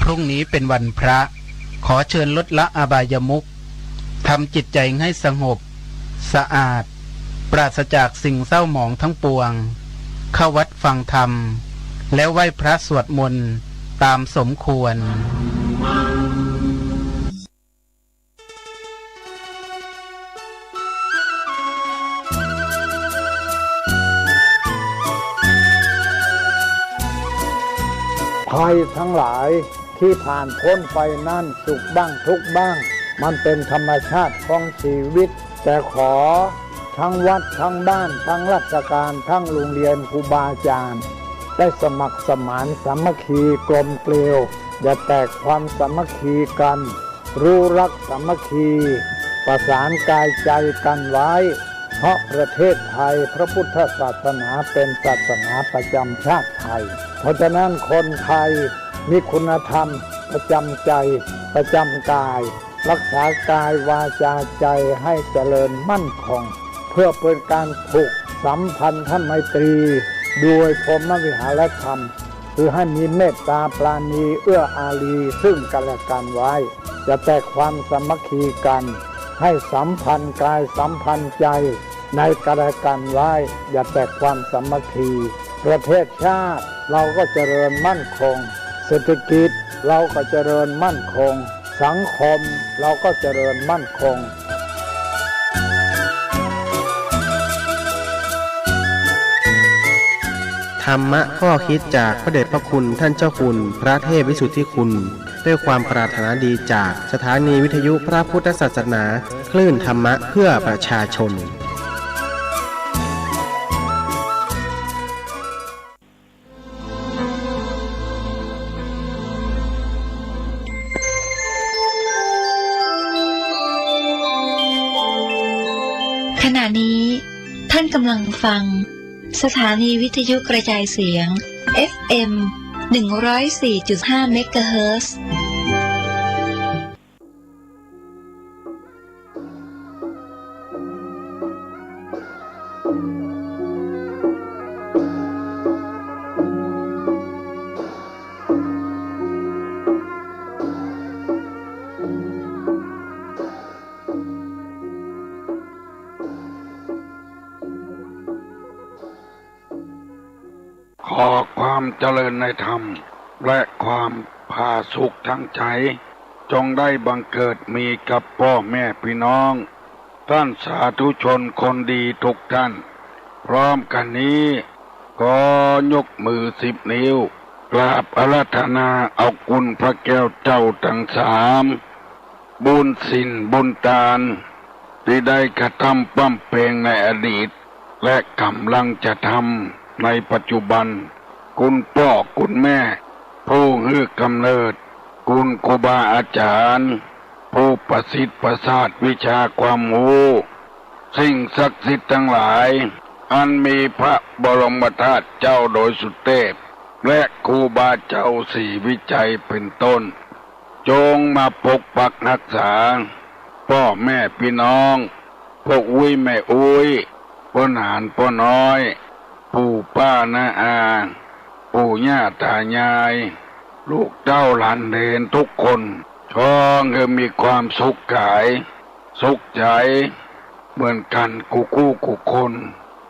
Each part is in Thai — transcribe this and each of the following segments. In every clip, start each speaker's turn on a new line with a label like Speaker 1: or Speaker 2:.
Speaker 1: รุ่งนี้เป็นวันพระขอเชิญลดละอบายมุขทำจิตใจให้สงบสะอาดปราศจากสิ่งเศร้าหมองทั้งปวงเข้าวัดฟังธรรมแล้วไหว้พระสวดมนต์ตามสมควร
Speaker 2: ภัยทั้งหลายที่ผ่านพ้นไปนั่นสุขบ้างทุกข์บ้างมันเป็นธรรมชาติของชีวิตแต่ขอทั้งวัดทั้งบ้านทั้งราชการทั้งโรงเรียนครูบาอาจารย์ได้สมัครสมานสามัคคีกลมเกลียวอย่าแตกความสามัคคีกันรู้รักสามัคคีประสานกายใจกันไว้เพราะประเทศไทยพระพุทธศาสนาเป็นศาสนาประจำชาติไทยเพราะฉะนั้นคนไทยมีคุณธรรมประจำใจประจำกายรักษากายวาจาใจให้เจริญมั่นคงเพื่อเป็นการผูกสัมพันธไมตรีโดยพรหมวิหารธรรมคือให้มีเมตตาปราณีเอื้ออารีซึ่งกันและกันไว้จะแตกความสามัคคีกันให้สัมพันธ์กายสัมพันธ์ใจในกันและกันไว้อย่าแตกความสามัคคีประเทศชาติเราก็เจริญมั่นคงเศรษฐกิจเราก็เจริญมั่นคงสังคมเราก็เจริญมั่นคง
Speaker 3: ธรรมะข้อคิดจากพระเดชพระคุณท่านเจ้าคุณพระเทพวิสุทธิคุณด้วยความปรารถนาดีจากสถานีวิทยุพระพุทธศาสนาคลื่นธรรมะเพื่อประชาชน
Speaker 4: ขณะนี้ท่านกำลังฟังสถานีวิทยุกระจายเสียง FM 104.5 เมกะเฮิรตซ์
Speaker 5: ขอความเจริญในธรรมและความผาสุกทั้งใจจงได้บังเกิดมีกับพ่อแม่พี่น้องท่านสาธุชนคนดีทุกท่านพร้อมกันนี้ก็ยกมือ10 นิ้วกราบอาราธนาเอาคุณพระแก้วเจ้าทั้ง3บุญศีลบุญทานที่ได้กระทำปั้มเปงในอดีตและกำลังจะทำในปัจจุบันคุณพ่อคุณแม่ผู้ให้กำเนิดคุณครูบาอาจารย์ผู้ประสิทธิ์ประสาทวิชาความรู้สิ่งศักดิ์สิทธิ์ทั้งหลายอันมีพระบรมธาตุเจ้าโดยสุเทพและครูบาเจ้าสี่วิจัยเป็นต้นจงมาปกปักรักษาพ่อแม่พี่น้องพวกอุ้ยแม่อุ้ยพ่อหนานพ่อน้อยปู่ป้าน้าอาปู่ย่าตายายลูกเจ้าหลานเดนทุกคนช่องมีความสุขกายสุขใจเหมือนกันกูคน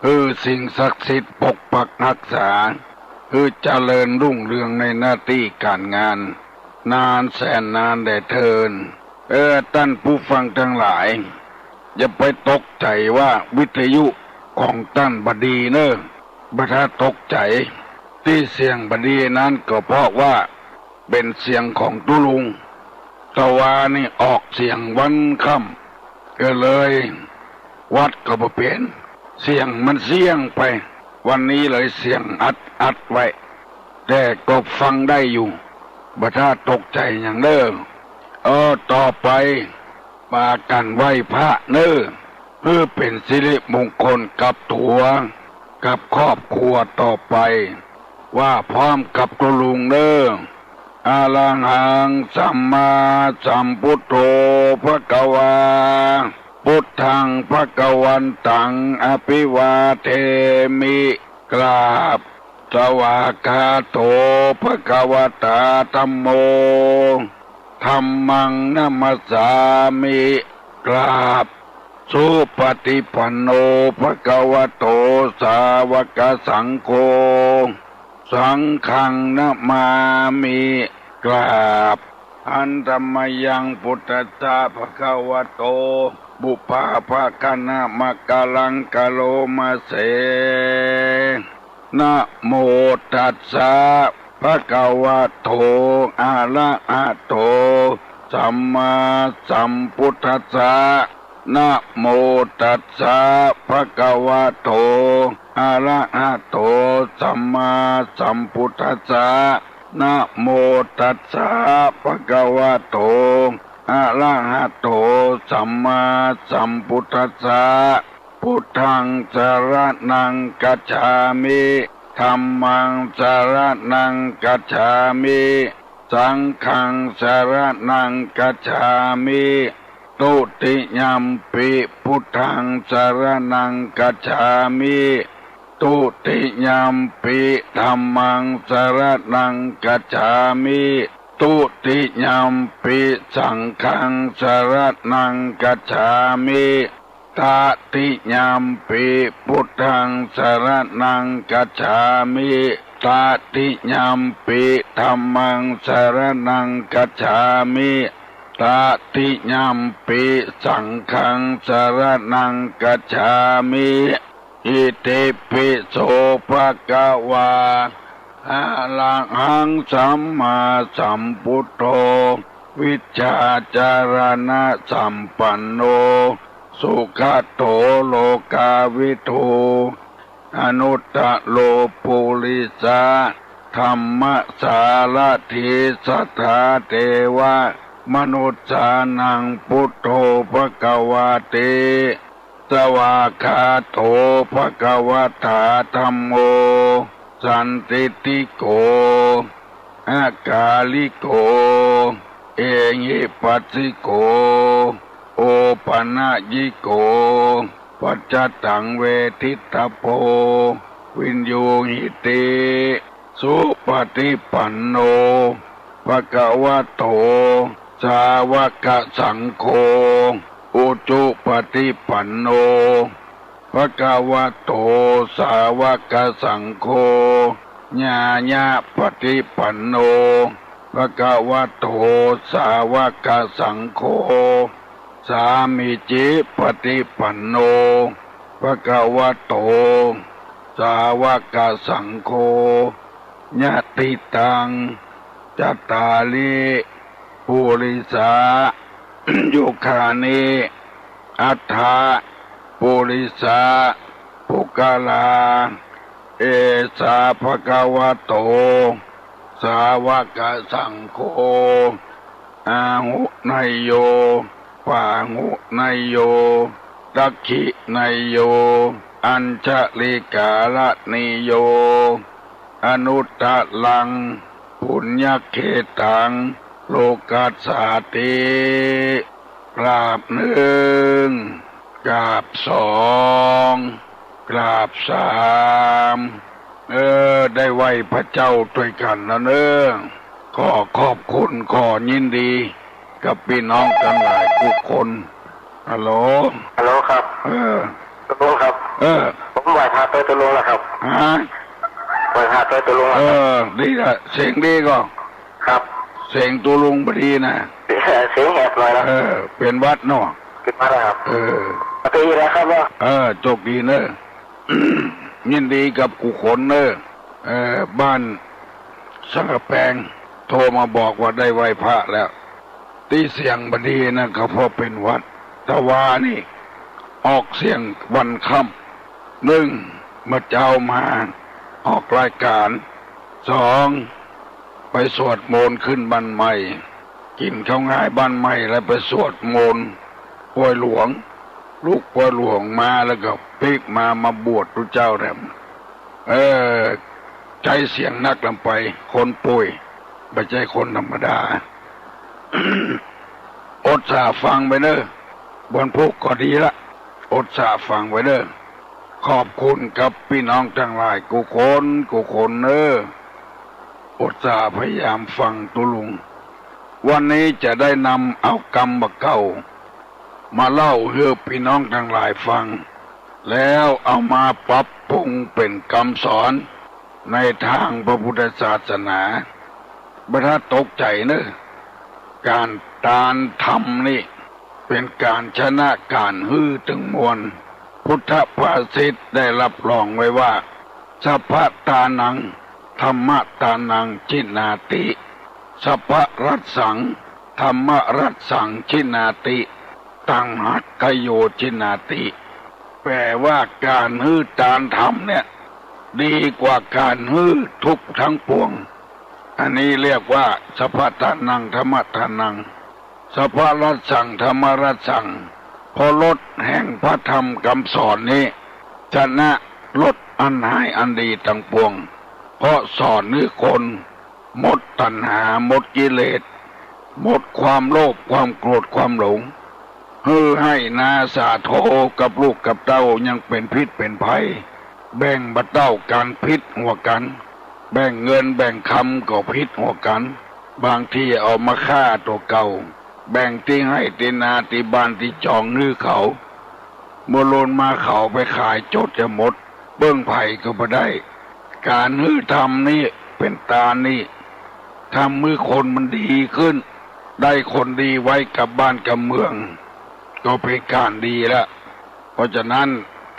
Speaker 5: คือสิ่งศักดิ์สิทธิ์ปกปักรักษาคือเจริญรุ่งเรืองในหน้าที่การงานนานแสนนานได้เทินท่านผู้ฟังทั้งหลายอย่าไปตกใจว่าวิทยุของท่านบดีเนอะบัดตกใจที่เสียงบดีนั้นก็เพราะว่าเป็นเสียงของตุลุงตะวานี่ออกเสียงวันค่ำก็เลยวัดก็บ่เปลี่ยนเสียงมันเสียงไปวันนี้เลยเสียงอัดไว้แต่ก็ฟังได้อยู่บัดตกใจอย่างเด้อต่อไปมากันไหว้พระเนอะเพื่อเป็นสิริมงคลกับตัวกับครอบครัวต่อไปว่าพร้อมกับตุลุงเนอะอะระหังสัมมาสัมพุทโธภควาพุทธังภควันตังอภิวาเทมิกราบ สวากขาโตภควตาธัมโมธัมมังนัมสสามิกราบสุปฏิปันโนภควโตสาวกสังโฆสังฆังนะมามิกราบอันธรรมยังพุทธัสสะภควโตบุพาภคณะมะกะลังกะโลมาเสนะโมตัสสะภะคะวะโตอะระหะโตสัมมาสัมพุทธัสสะนะโมตัสสะภะคะวะโตอะระหะโตสัมมาสัมพุทธัสสะนะโมตัสสะภะคะวะโตอะระหะโตสัมมาสัมพุทธัสสะพุทธังสรณังกัจฉามิธัมมังสรณังกัจฉามิสังฆังสรณังกัจฉามิตุติยัมปิพุทธังสรณังกัจฉามิตุติยัมปิธัมมังสรณังกัจฉามิตุติยัมปิสังฆังสรณังกัจฉามิตติยัมปิพุทธังสรณังกัจฉามิตติยัมปิธัมมังสรณังกัจฉามิตติยัมปิสังฆังสรณังกัจฉามิอิติปิโสภะคะวะอะระหังสัมมาสัมพุทโธวิชชาจารณะสัมปันโนสุขโตโลกาวิทูอนุตตโลปุริสาธรรมสารถิสัทธาเทวะมนุษสานังพุทโธภควาเตสวากขาโตภควตาธัมโมสันติติโกอากาลิโกเอหิปัสสิโกโอปัญญิโกปัจจตังเวทิตาโพวินโยหิติสุปฏิปันโนภควโตสาวกสังโฆอุจุปฏิปันโนภควโตสาวกสังโฆญาญาปฏิปันโนภควโตสาวกสังโฆสามิจิปฏิปันโนภควโตสาวกสังโฆญาติตังจัตตาลิปุริสายุคานิอัฏฐาปุริสาปุกลาเอสาภควโตสาวกสังโฆอาหุนยโยปาหุนยโยตักขินยโยอัญชลิกาลนิโยอนุตตลังปุญญเขตังโลกัสสาติกราบหนึ่งกราบสองกราบสามได้ไหวพระเจ้าด้วยกันนะขอขอบคุณขอยินดีกับพี่น้องกันหลายทุกคนฮัลโหล
Speaker 6: ครับตกลงครับผมไหวพาไปตกลงแล้วครับไหวพาไปตกลงแล้ว
Speaker 5: ดีละเสียงดีก็
Speaker 6: ครับ
Speaker 5: เสียงตัวลุงพอดีนะ
Speaker 6: เสียงแหบหน่อยนะ
Speaker 5: เป็นวัดเนาะ
Speaker 6: เป็นวัดครับปฏิแล้วครับว่า
Speaker 5: โชคดีเนอะ ยินดีกับกุขนเนอะบ้านสังกะแปงโทรมาบอกว่าได้ไหว้พระแล้วตีเสียงบดีนะก็เพราะเป็นวัดตะวานี่ออกเสียงวันค่ำหนึ่งเมื่อเจ้ามาออกรายการสองไปสวดมนต์ขึ้นบ้านใหม่กินข้าวง่ายบ้านใหม่แล้วไปสวดมนต์ป่วยหลวงลูกป่วยหลวงมาแล้วก็ปิกมาบวชพระเจ้าแรมใจเสียงนักลำไปคนป่วยไม่ใช่คนธรรมดา อดสาฟังไปเนอะบนพุกก็ดีละอดสาฟังไปเนอะ ขอบคุณกับพี่น้องทั้งหลายกูคนอุตส่าห์พยายามฟังตุลุงวันนี้จะได้นำเอากรรมบักเก่ามาเล่าให้พี่น้องทั้งหลายฟังแล้วเอามาปรับปรุงเป็นคำสอนในทางพระพุทธศาสนาบรรทัดตกใจเนอะการตานธรรมนี่เป็นการชนะการฮือถึงมวลพุทธภาษิตได้รับรองไว้ว่าสัพพตานังธรรมตานังชินาติสัพพรัสสังธรรมรัสสังชินาติตังหัตถโยชินาติแปลว่าการฮือตานธรรมเนี่ยดีกว่าการฮือทุกทั้งปวงอันนี้เรียกว่าสัพพตานังธรรมตานังสัพพรัสสังธรรมรัสสังพอลดแห่งพระธรรมคำสอนนี้ชนะลดอันหายอันดีทั้งปวงเพราะสอนให้คนหมดตัณหาหมดกิเลสหมดความโลภความโกรธความหลงให้นาสาโทกับลูกกับเต้ายังเป็นพิษเป็นภัยแบ่งบัดเต้ากันพิษหัวกันแบ่งเงินแบ่งคำก็พิษหัวกันบางทีเอามาฆ่าตัวเก่าแบ่งที่ให้ตีนาตีบ้านที่จองนือเขาโมโลนมาเขาไปขายจดจะหมดเบื้องไผ่ก็บ่ได้การฮื้อทำนี่เป็นตานี่ทำมือคนมันดีขึ้นได้คนดีไว้กับบ้านกับเมืองก็เป็นการดีแล้วเพราะฉะนั้น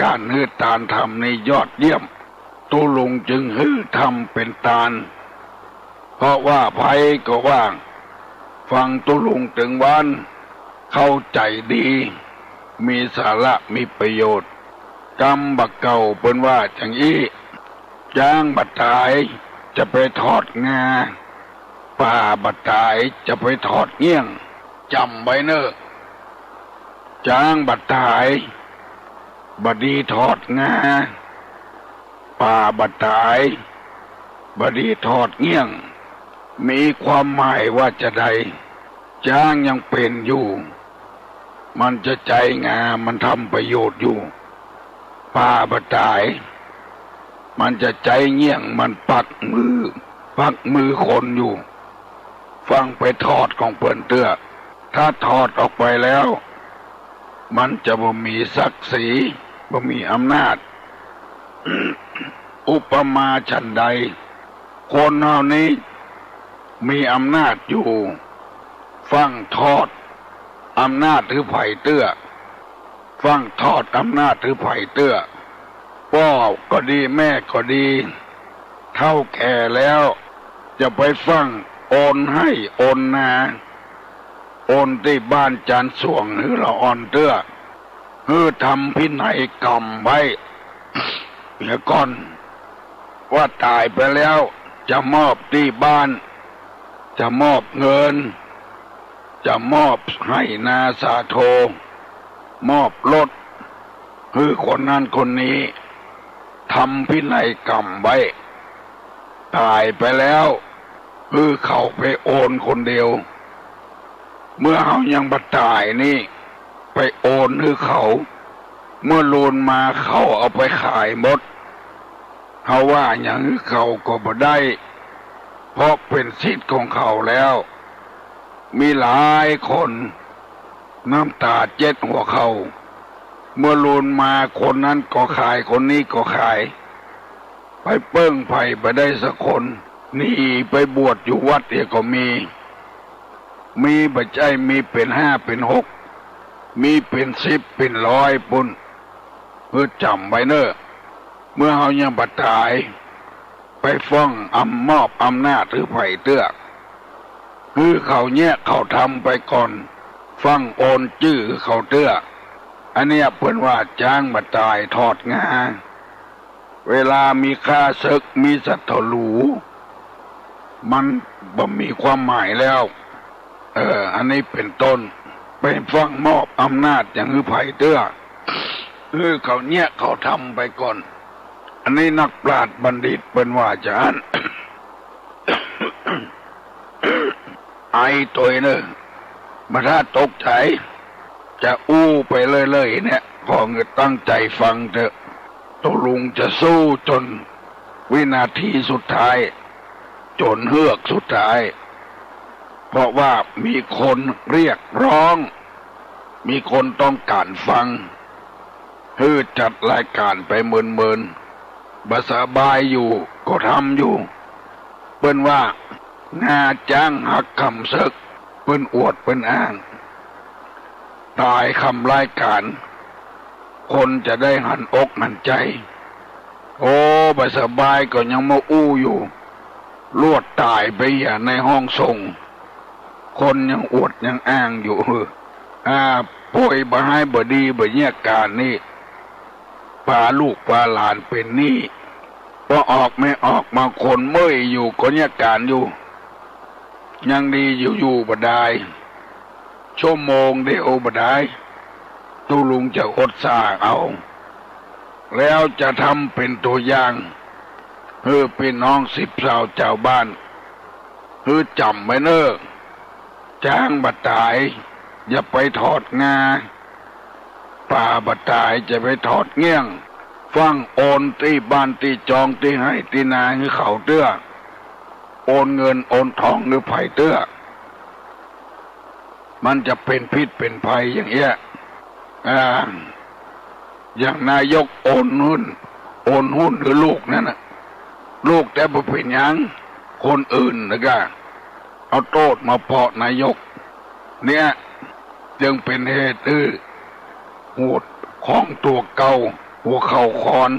Speaker 5: การฮื้อตานทำนี่ยอดเยี่ยมตุลุงจึงฮื้อทำเป็นตาลเพราะว่าไผ่ก็ว่างฟังตุลุงถึงวันเข้าใจดีมีสาระมีประโยชน์กรรมบักเก่าเป็นว่าจังอี้จ้างบัดตายจะไปทอดงาป่าบัดตายจะไปทอดเงี้ยงจำไว้เนอะจ้างบัดตายบดีทอดงาป่าบัดตายบดีทอดเงี้ยงมีความหมายว่าจะใดจ้างยังเป็นอยู่มันจะใจงามันทำประโยชน์อยู่ป่าบัดตายมันจะใจเงี้ยงมันปักมือคนอยู่ฟังไปทอดของเปิ้นเตื้อถ้าทอดออกไปแล้วมันจะบ่มีศักดิ์ศรีบ่มีอำนาจ อุปมาฉันใดคนเหล่านี้มีอำนาจอยู่ฟังทอดอำนาจหรือไผ่เตื้อฟังทอดอำนาจหรือไผ่เตื้อพ่อก็ดีแม่ก็ดีเท่าแก่แล้วจะไปฟังโอนให้โอนนาโอนที่บ้านจานส่วงหรือละอ่อนเตื้อทำพินัยกรรมไว้เดี๋ยวก่อนว่าตายไปแล้วจะมอบที่บ้านจะมอบเงินจะมอบให้นาสาโทมอบรถคนนั้นคนนี้ทำพินัยกรรมไว้ตายไปแล้วเขาไปโอนคนเดียวเมื่อเขายังบัดตายนี่ไปโอนเขาเมื่อโลนมาเขาเอาไปขายหมดเขาว่าอย่างเขาก็บ่ได้เพราะเป็นสิทธิ์ของเขาแล้วมีหลายคนน้ำตาเจ็ดหัวเขาเมื่อโลนมาคนนั้นก็ขายคนนี้ก็ขายไปเปิ้งไผ่ไปได้สักคนนี่ไปบวชอยู่วัดเอกก็มีบัจจัยมีเป็น5เป็น6มีเป็น10เป็น100ปุ่นจำไว้เนอะเมื่อเขายังบัดตายไปฟ้องมอบอำนาจหรือไผ่เตื้อเขาเนี่ยเขาทำไปก่อนฟังโอนจื้อเขาเตื้ออันเนี้ยเพิ่นว่าจ้างบัดตายทอดงาเวลามีค่าศึกมีสัตว์หลูมันบ่มีความหมายแล้วอันนี้เป็นต้นไปฟังมอบอำนาจอย่างไผ่เตื้อเขาเนี่ยเขาทำไปก่อนอันนี้นักปราชญ์บัณฑิตเป็นว่าจะอัน ไอตัวเนอะมาถ้าตกใจจะอู้ไปเลยเนี่ยขอเงินตั้งใจฟังเถอะ ตัวลุงจะสู้จนวินาทีสุดท้ายจนเฮือกสุดท้ายเพราะว่ามีคนเรียกร้องมีคนต้องการฟังจัดรายการไปเมินบาสบายอยู่ก็ทำอยู่เปิ้นว่างาจ้างหักคำซึกเปิ้นอวดเปิ้นอ้างตายคำรายการคนจะได้หันอกหันใจโอ้บาสบายก็ยังมาอู้อยู่ลวดตายไปอย่าในห้องส่งคนยังอวดยังอ้างอยู่ป่วยบ่ให้บ่ดีบ่แยกการนี่พาลูกพาหลานเป็นนี่พอออกไม่ออกมาคนเมื่อยอยู่ก็แยกการอยู่ยังดีอยู่บ่ได้ชั่วโมงเดียวบ่ได้ตูลุงจะอดสาเอาแล้วจะทำเป็นตัวอย่างเป็นน้อง10 สาวเจ้าบ้านจำไว้เนอะจ้างบัดตายอย่าไปถอดงาป่าบัดตายจะไปถอดเงี้ยงฟังโอนที่บ้านที่จองที่ให้ที่นาให้เขาเตื้อโอนเงินโอนทองหรือไผ่เตื้อมันจะเป็นพิษเป็นภัยอย่างเงี้ยอย่างนายกโอนหุ้นหรือลูกนั่นน่ะลูกแต่บ่เป็นหยังคนอื่นนะก็เอาโทษมาเพาะนายกเนี่ยจึงเป็นเหตุโหดของตัวเก่าหัวเข่าคอน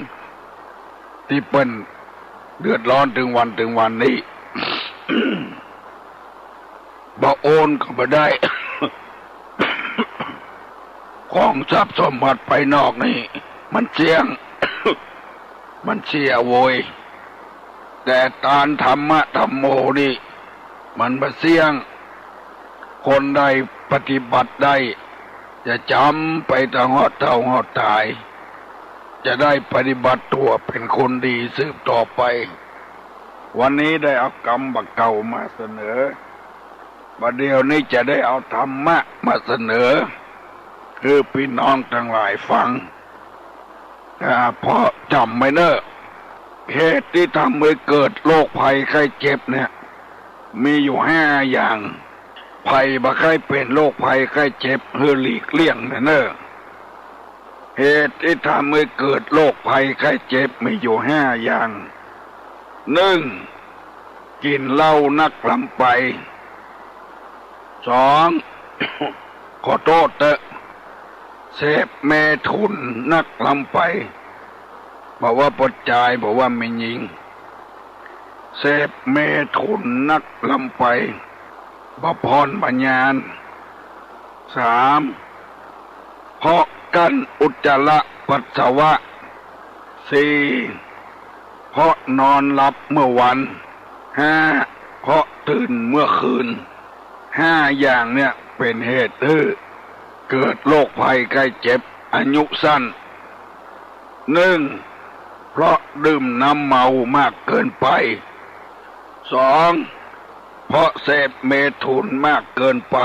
Speaker 5: ที่เป็นเดือดร้อนถึงวันนี้ บ่โอนก็บ่ได้ ของทรัพย์สมบัติไปนอกนี่มันเสี่ยง มันเสียโวยแต่ตานธรรมะธรรมโมนี่มันบ่เสี่ยงคนใดปฏิบัติได้จะจำไปตลอดเท่าหอดตายจะได้ปฏิบัติตัวเป็นคนดีสืบต่อไปวันนี้ได้เอากรรมบักเก่ามาเสนอบัดเดียวนี้จะได้เอาธรรมะมาเสนอคือพี่น้องทั้งหลายฟังเพราะจำไม่เนอะเหตุที่ทำให้เกิดโรคภัยไข้เจ็บเนี่ยมีอยู่5 อย่างภัยบ่ใครเป็นโรคภัยไข้เจ็บหลีกเลี่ยงเนอะเหตุที่ทำให้เกิดโรคภัยไข้เจ็บมีอยู่5 อย่าง 1. กินเหล้านักลำไป 2. ขอโทษเถอะเสพเมถุนนักลำไปบอกว่าปดจายบอกว่าไม่ยิงเสพเมถุนนักลำไปบพรปัญญา 3. เพราะกันอุจจาระปัสสาวะ 4. เพราะนอนหลับเมื่อวัน 5. เพราะตื่นเมื่อคืน 5 อย่างเนี่ยเป็นเหตุเกิดโรคภัยไข้เจ็บอายุสั้น 1. เพราะดื่มน้ำเมามากเกินไป 2. เพราะเสพเมถุนมากเกินไป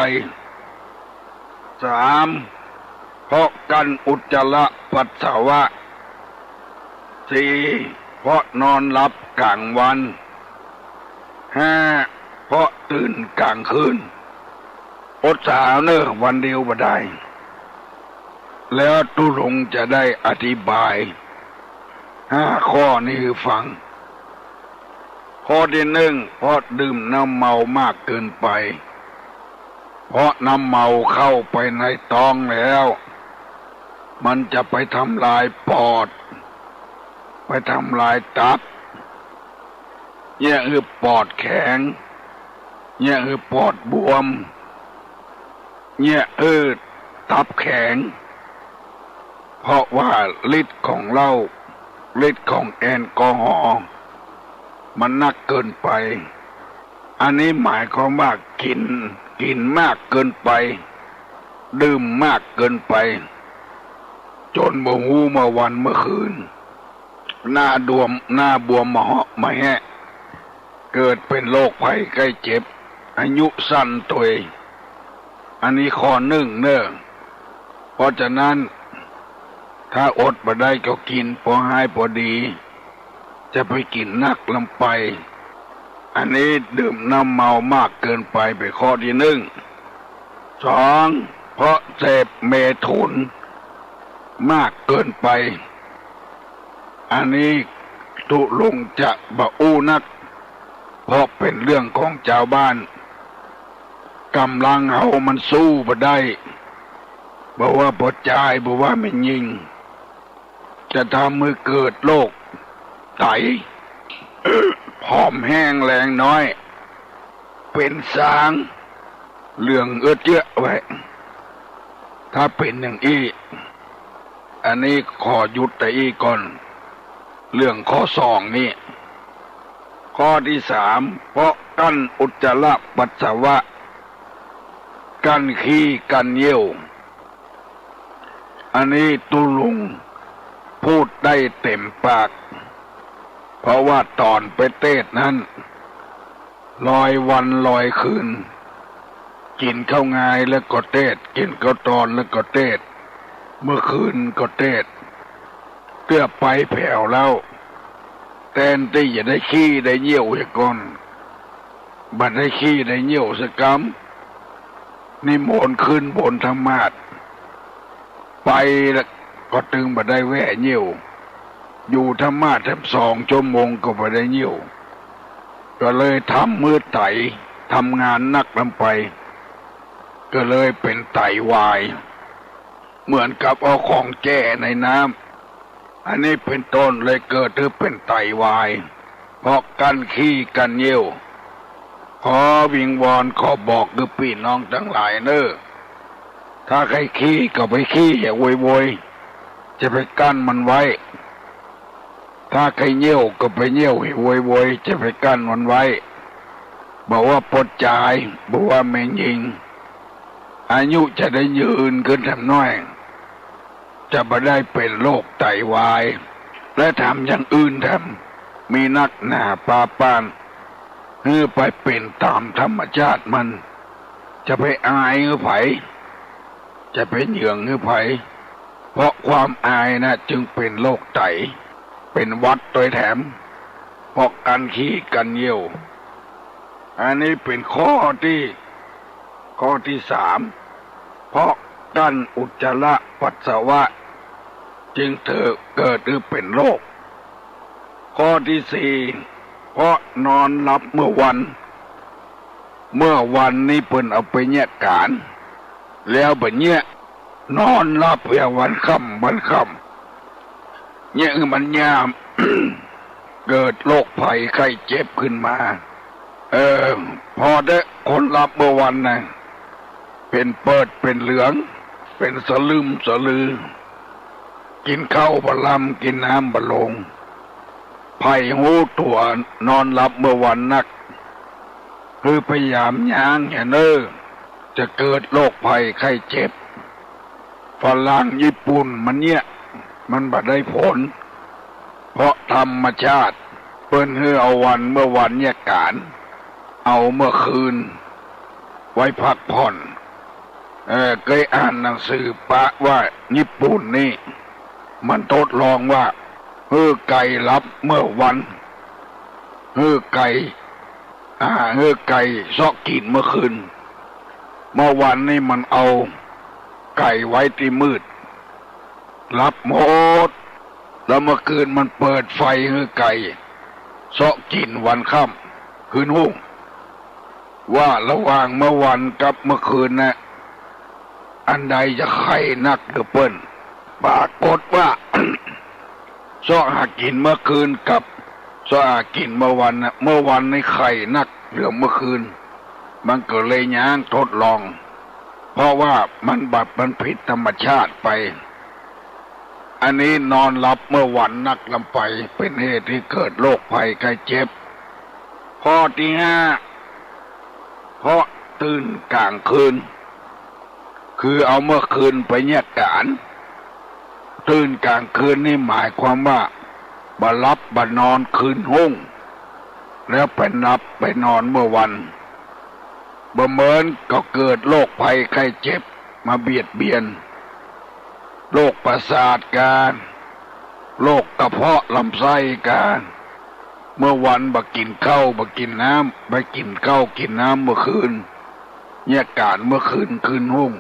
Speaker 5: 3. เพราะกันอุจจาระปัสสาวะ 4. เพราะนอนหลับกลางวัน 5. เพราะตื่นกลางคืนอดสาวเนอะวันเดียวบ่ได้แล้วตุลงจะได้อธิบาย5 ข้อนี้คือฟังข้อที่ 1เพราะดื่มน้ำเมามากเกินไปเพราะน้ำเมาเข้าไปในท้องแล้วมันจะไปทำลายปอดไปทำลายตับเนี่ยคือปอดแข็งเนี่ยคือปอดบวมเนี่ยตับแข็งเพราะว่าฤทธิ์ของเหล้าฤทธิ์ของแอลกอฮอล์มันนักเกินไปอันนี้หมายความว่ากินมากเกินไปดื่มมากเกินไปจนบ่ฮู้เมื่อวันเมื่อคืนหน้าบวมมาเหาะมาแหะเกิดเป็นโรคภัยไข้เจ็บอายุสั้นตัวเองอันนี้ข้อ 1เนอะเพราะฉะนั้น ถ้าอดบ่ได้ก็กินพอหายพอดี จะไปกินนักลำไปอันนี้ดื่มน้ำเมามากเกินไปข้อที่หนึ่งสองเพราะเสพเมถุนมากเกินไปอันนี้ตุลุงจะบะอู้นักเพราะเป็นเรื่องของชาวบ้านกำลังเอามันสู้บ่ได้บอกว่าปวดใจบอกว่าไม่ยิงจะทำให้เกิดโรคไต ผอมแห้งแรงน้อยเป็นสางเรื่องเยอะไว้ถ้าเป็นอย่างอี้อันนี้ขอหยุดแต่อี้ก่อนเรื่องข้อสองนี่ข้อที่สามเพราะกั้นอุจจาระปัสสาวะกั้นขี้กันเยี่ยวอันนี้ตุลุงพูดได้เต็มปากเพราะว่าตอนไปเทศนั้นลอยวันลอยคืนกินข้าวงายแล้วก็เทศกินข้าวตอนแล้วก็เทศเมื่อคืนก็เทศเกือบไปแผ่วแล้วแทนที่จะได้ขี้ได้เยี่ยวอย่างก่อนบัดได้ขี้ได้เยี่ยวสักกำนิมนต์ขึ้นบนธรรมาสน์ไปแล้วก็ตึงบัดได้แวะเยี่ยวอยู่ธรรมาสน์แทบ2 ชั่วโมงก็บัดได้เยี่ยวก็เลยทำมือไตทำงานนักลำไปก็เลยเป็นไตวายเหมือนกับเอาของแก่ในน้ำอันนี้เป็นต้นเลยเกิดถึงเป็นไตวายเพราะกันขี้กันเยี่ยวขอวิงวอนขอบอกคือพี่น้องทั้งหลายเนอะถ้าใครขี้ก็ไปขี้อย่าโวยจะไปกั้นมันไว้ถ้าใครเยี่ยวก็ไปเยี่ยวให้โวยจะไปกั้นมันไว้บอกว่าปดใจบอกว่าแม่งยิงอายุจะได้ยืนขึ้นทำน้อยจะไม่ได้เป็นโรคไตวายและทำอย่างอื่นทำมีนักหนาปาปานเพื่อไปเป็นตามธรรมชาติมันจะไปอายเงือไผจะไปเหยื่อเงือไผเพราะความอายนะจึงเป็นโรคไตเป็นวัดโดยแถมเพราะการขี้กันเยี่ยวอันนี้เป็นข้อที่สามเพราะกั้นอุจจาระปัสสาวะจึงเกิดหรือเป็นโรคข้อที่สี่เพราะนอนหลับเมื่อวันนี้เพิ่นเอาไปแยกการแล้วบัดเนี้ยนอนหลับเพียงวันค่ำเนี่ยมันยาม เกิดโรคภัยไข้เจ็บขึ้นมาพอได้คนหลับเมื่อวันนะเป็นเปิดเป็นเหลืองเป็นสลืมสลือกินข้าวบะลำกินน้ำบะลงไผ่หูตัวนอนหลับเมื่อวันนักคือพยายามย่างอย่าเน้อจะเกิดโรคภัยไข้เจ็บฝรั่งญี่ปุ่นมันบ่ได้ผลเพราะธรรมชาติเปิ้นให้เอาวันเมื่อวันแยกการเอาเมื่อคืนไว้พักผ่อนเคยอ่านหนังสือปะว่าญี่ปุ่นนี่มันทดลองว่าไก่รับเมื่อวันไก่ซอกกินเมื่อคืนเมื่อวันนี่มันเอาไก่ไว้ที่มืดรับหมดแล้วเมื่อคืนมันเปิดไฟไก่ซอกกินวันค่ำคืนหุ่งว่าระหว่างเมื่อวันกับเมื่อคืนนะอันใดจะไข่นักหรือเปิ้นปรากฏว่า ซอกหากินเมื่อคืนกับซอกหากินเมื่อวันนะเมื่อวันในไข่นักเหลือเมื่อคืนมันก็เลยย่างทดลองเพราะว่ามันผิดธรรมชาติไปอันนี้นอนหลับเมื่อวันนักลำไปเป็นเหตุที่เกิดโรคภัยไข้เจ็บข้อที่ห้าเพราะตื่นกลางคืนคือเอาเมื่อคืนไปแยกการตื่นกลางคืนนี่หมายความว่าบ่หลับบ่นอนคืนห้งแล้วไปนับไปนอนเมื่อวันบ่เหมือนก็เกิดโรคภัยไข้เจ็บมาเบียดเบียน โรคประสาทการโรคกระเพาะลำไส้การเมื่อวันบักกินข้าวบักกินน้ำไปกินข้าวกินน้ำเมื่อคืนเนี่ยการเมื่อคืนหุ้ง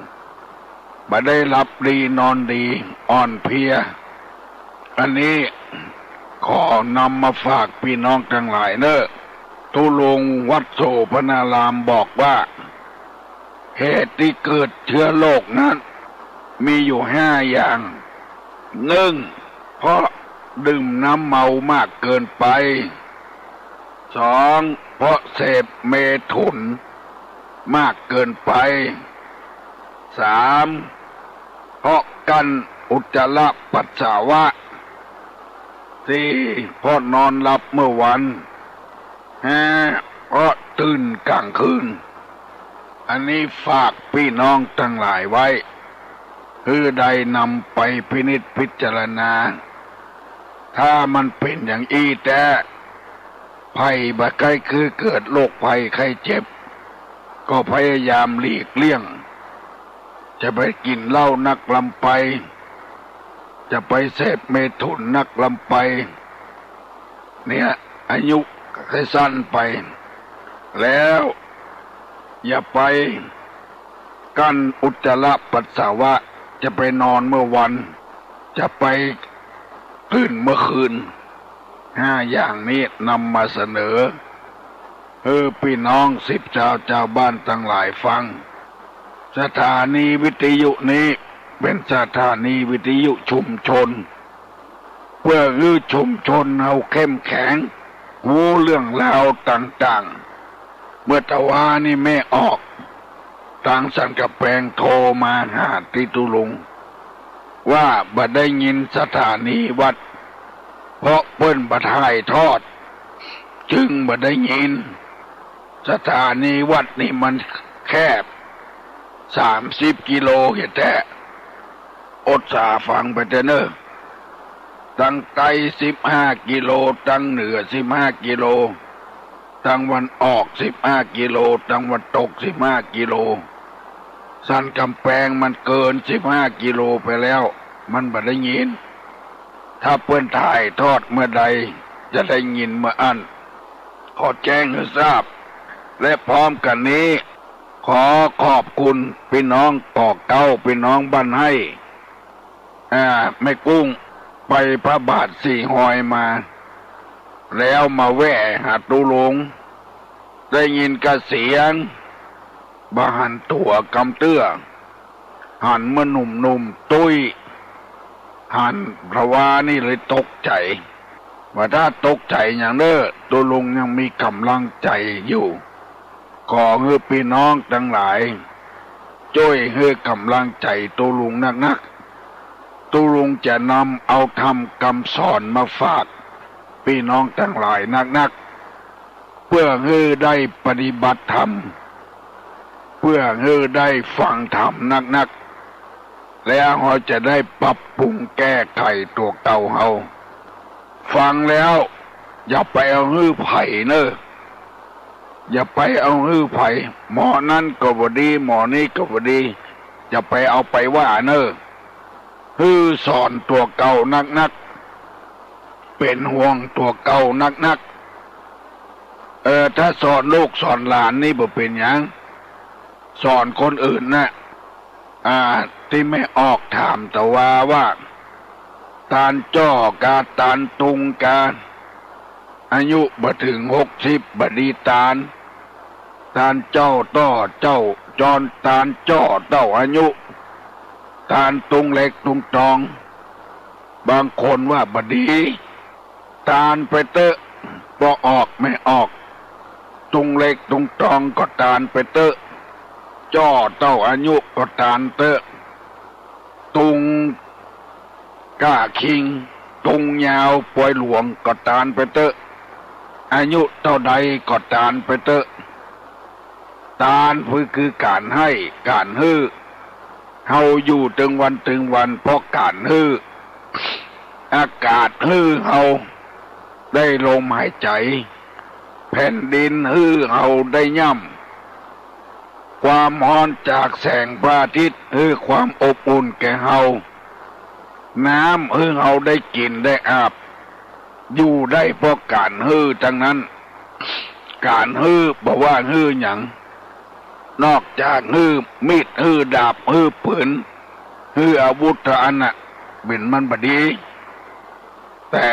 Speaker 5: บ่ได้หลับดีนอนดีอ่อนเพลียอันนี้ขอนำมาฝากพี่น้องทั้งหลายเนอะทุลงวัดโสพนารามบอกว่าเหตุที่เกิดเชื้อโรคนั้นมีอยู่5 อย่าง1. เพราะดื่มน้ำเมามากเกินไป 2. เพราะเสพเมถุนมากเกินไป 3. เพราะกันอุจจาระปัสสาวะ 4. เพราะนอนหลับเมื่อวัน 5. เพราะตื่นกลางคืนอันนี้ฝากพี่น้องทั้งหลายไว้เพื่อได้นำไปพินิจพิจารณาถ้ามันเป็นอย่างอี้แต่ภัยบะไข้คือเกิดโรคภัยไข้เจ็บก็พยายามหลีกเลี่ยงจะไปกินเหล้านักลำไปจะไปเสพเมถุนนักลำไปเนี่ยอายุให้สั้นไปแล้วอย่าไปกั้นอุจจาระปัสสาวะจะไปนอนเมื่อวันจะไปตื่นเมื่อคืน5 อย่างนี้นำมาเสนอพี่น้อง10 ชาวบ้านทั้งหลายฟังสถานีวิทยุนี้เป็นสถานีวิทยุชุมชนเพื่อชุมชนเอาเข้มแข็งรู้เรื่องราวต่างๆเมื่อตะวานี่ไม่ออกทางสันกะแปงโทรมาหาติตุลุงว่าบ่ได้ยินสถานีวัดเพราะเปิ้นบ่ถ่ายทอดจึงบ่ได้ยินสถานีวัดนี่มันแคบ30 กิโลแท้อดสาฟังไปเถอะเนอะตั้งใต้15 กิโลตั้งเหนือ15 กิโลตั้งวันออก15 กิโลตั้งวันตก15 กิโลสันกำแพงมันเกิน15 กิโลไปแล้วมันบ่ได้ยินถ้าเปิ้นถ่ายทอดเมื่อใดจะได้ยินเมื่ออันขอแจ้งให้ทราบและพร้อมกันนี้ขอขอบคุณพี่น้องปอกเก้าพี่น้องบ้านให้แม่กุ้งไปพระบาทสี่หอยมาแล้วมาแวะหาตุลงได้ยินกระเสียงบาหันตัวกำเตื้อหันเมื่อหนุ่มตุ้ยหันเพราะว่านี่เลยตกใจว่าถ้าตกใจอย่างเน้อตุลงยังมีกำลังใจอยู่ขอให้พี่น้องทั้งหลายช่วยให้กำลังใจตุลุงนักๆตุลุงจะนำเอาธรรมคำสอนมาฝากพี่น้องทั้งหลายนักๆเพื่อให้ได้ปฏิบัติธรรมเพื่อให้ได้ฟังธรรมนักๆแล้วเราจะได้ปรับปรุงแก้ไขตัวเก่าเฮาฟังแล้วอย่าไปเอาฮื้อไผ่เนอะอย่าไปเอาฮื้อไผ่หมอนั่นก็บ่ดีหมอนี่ก็บ่ดีอย่าไปเอาไปว่าเนอะฮื้อสอนตัวเก่านักๆเป็นห่วงตัวเก่านักๆถ้าสอนลูกสอนหลานนี่บ่เป็นหยังสอนคนอื่นนะที่ไม่ออกถามแต่ว่าตานจ้อกาตานตุงกาอายุบ่ถึง60บดีตานเจ้าต่อเจ้าจอนตานจ้อเต้าอายุตานตุงเล็กตุงตองบางคนว่าบดีตานไปเตอะบ่ออกไม่ออกตุงเล็กตุงตองก็ตานไปเตอะจ้อเต้าอายุก็ตานเตอะตุงก้าคิงตุงยาวปวยหลวงก็ตานไปเตอะอายุเท่าใดก็ตานไปเตอะตานคือการให้การฮื้อเฮาอยู่ตึงวันเพราะการฮื้ออากาศฮื้อเฮาได้ลมหายใจแผ่นดินฮื้อเฮาได้ย่ำความร้อนจากแสงพระอาทิตย์ฮื้อความอบอุ่นแก่เฮา น้ำเอาได้กินได้อาบอยู่ได้เพราะการทั้งนั้นการบอกว่าอย่างนอกจากมีดดาบปืนอาวุธอันน่ะเป็นมันบดีแต่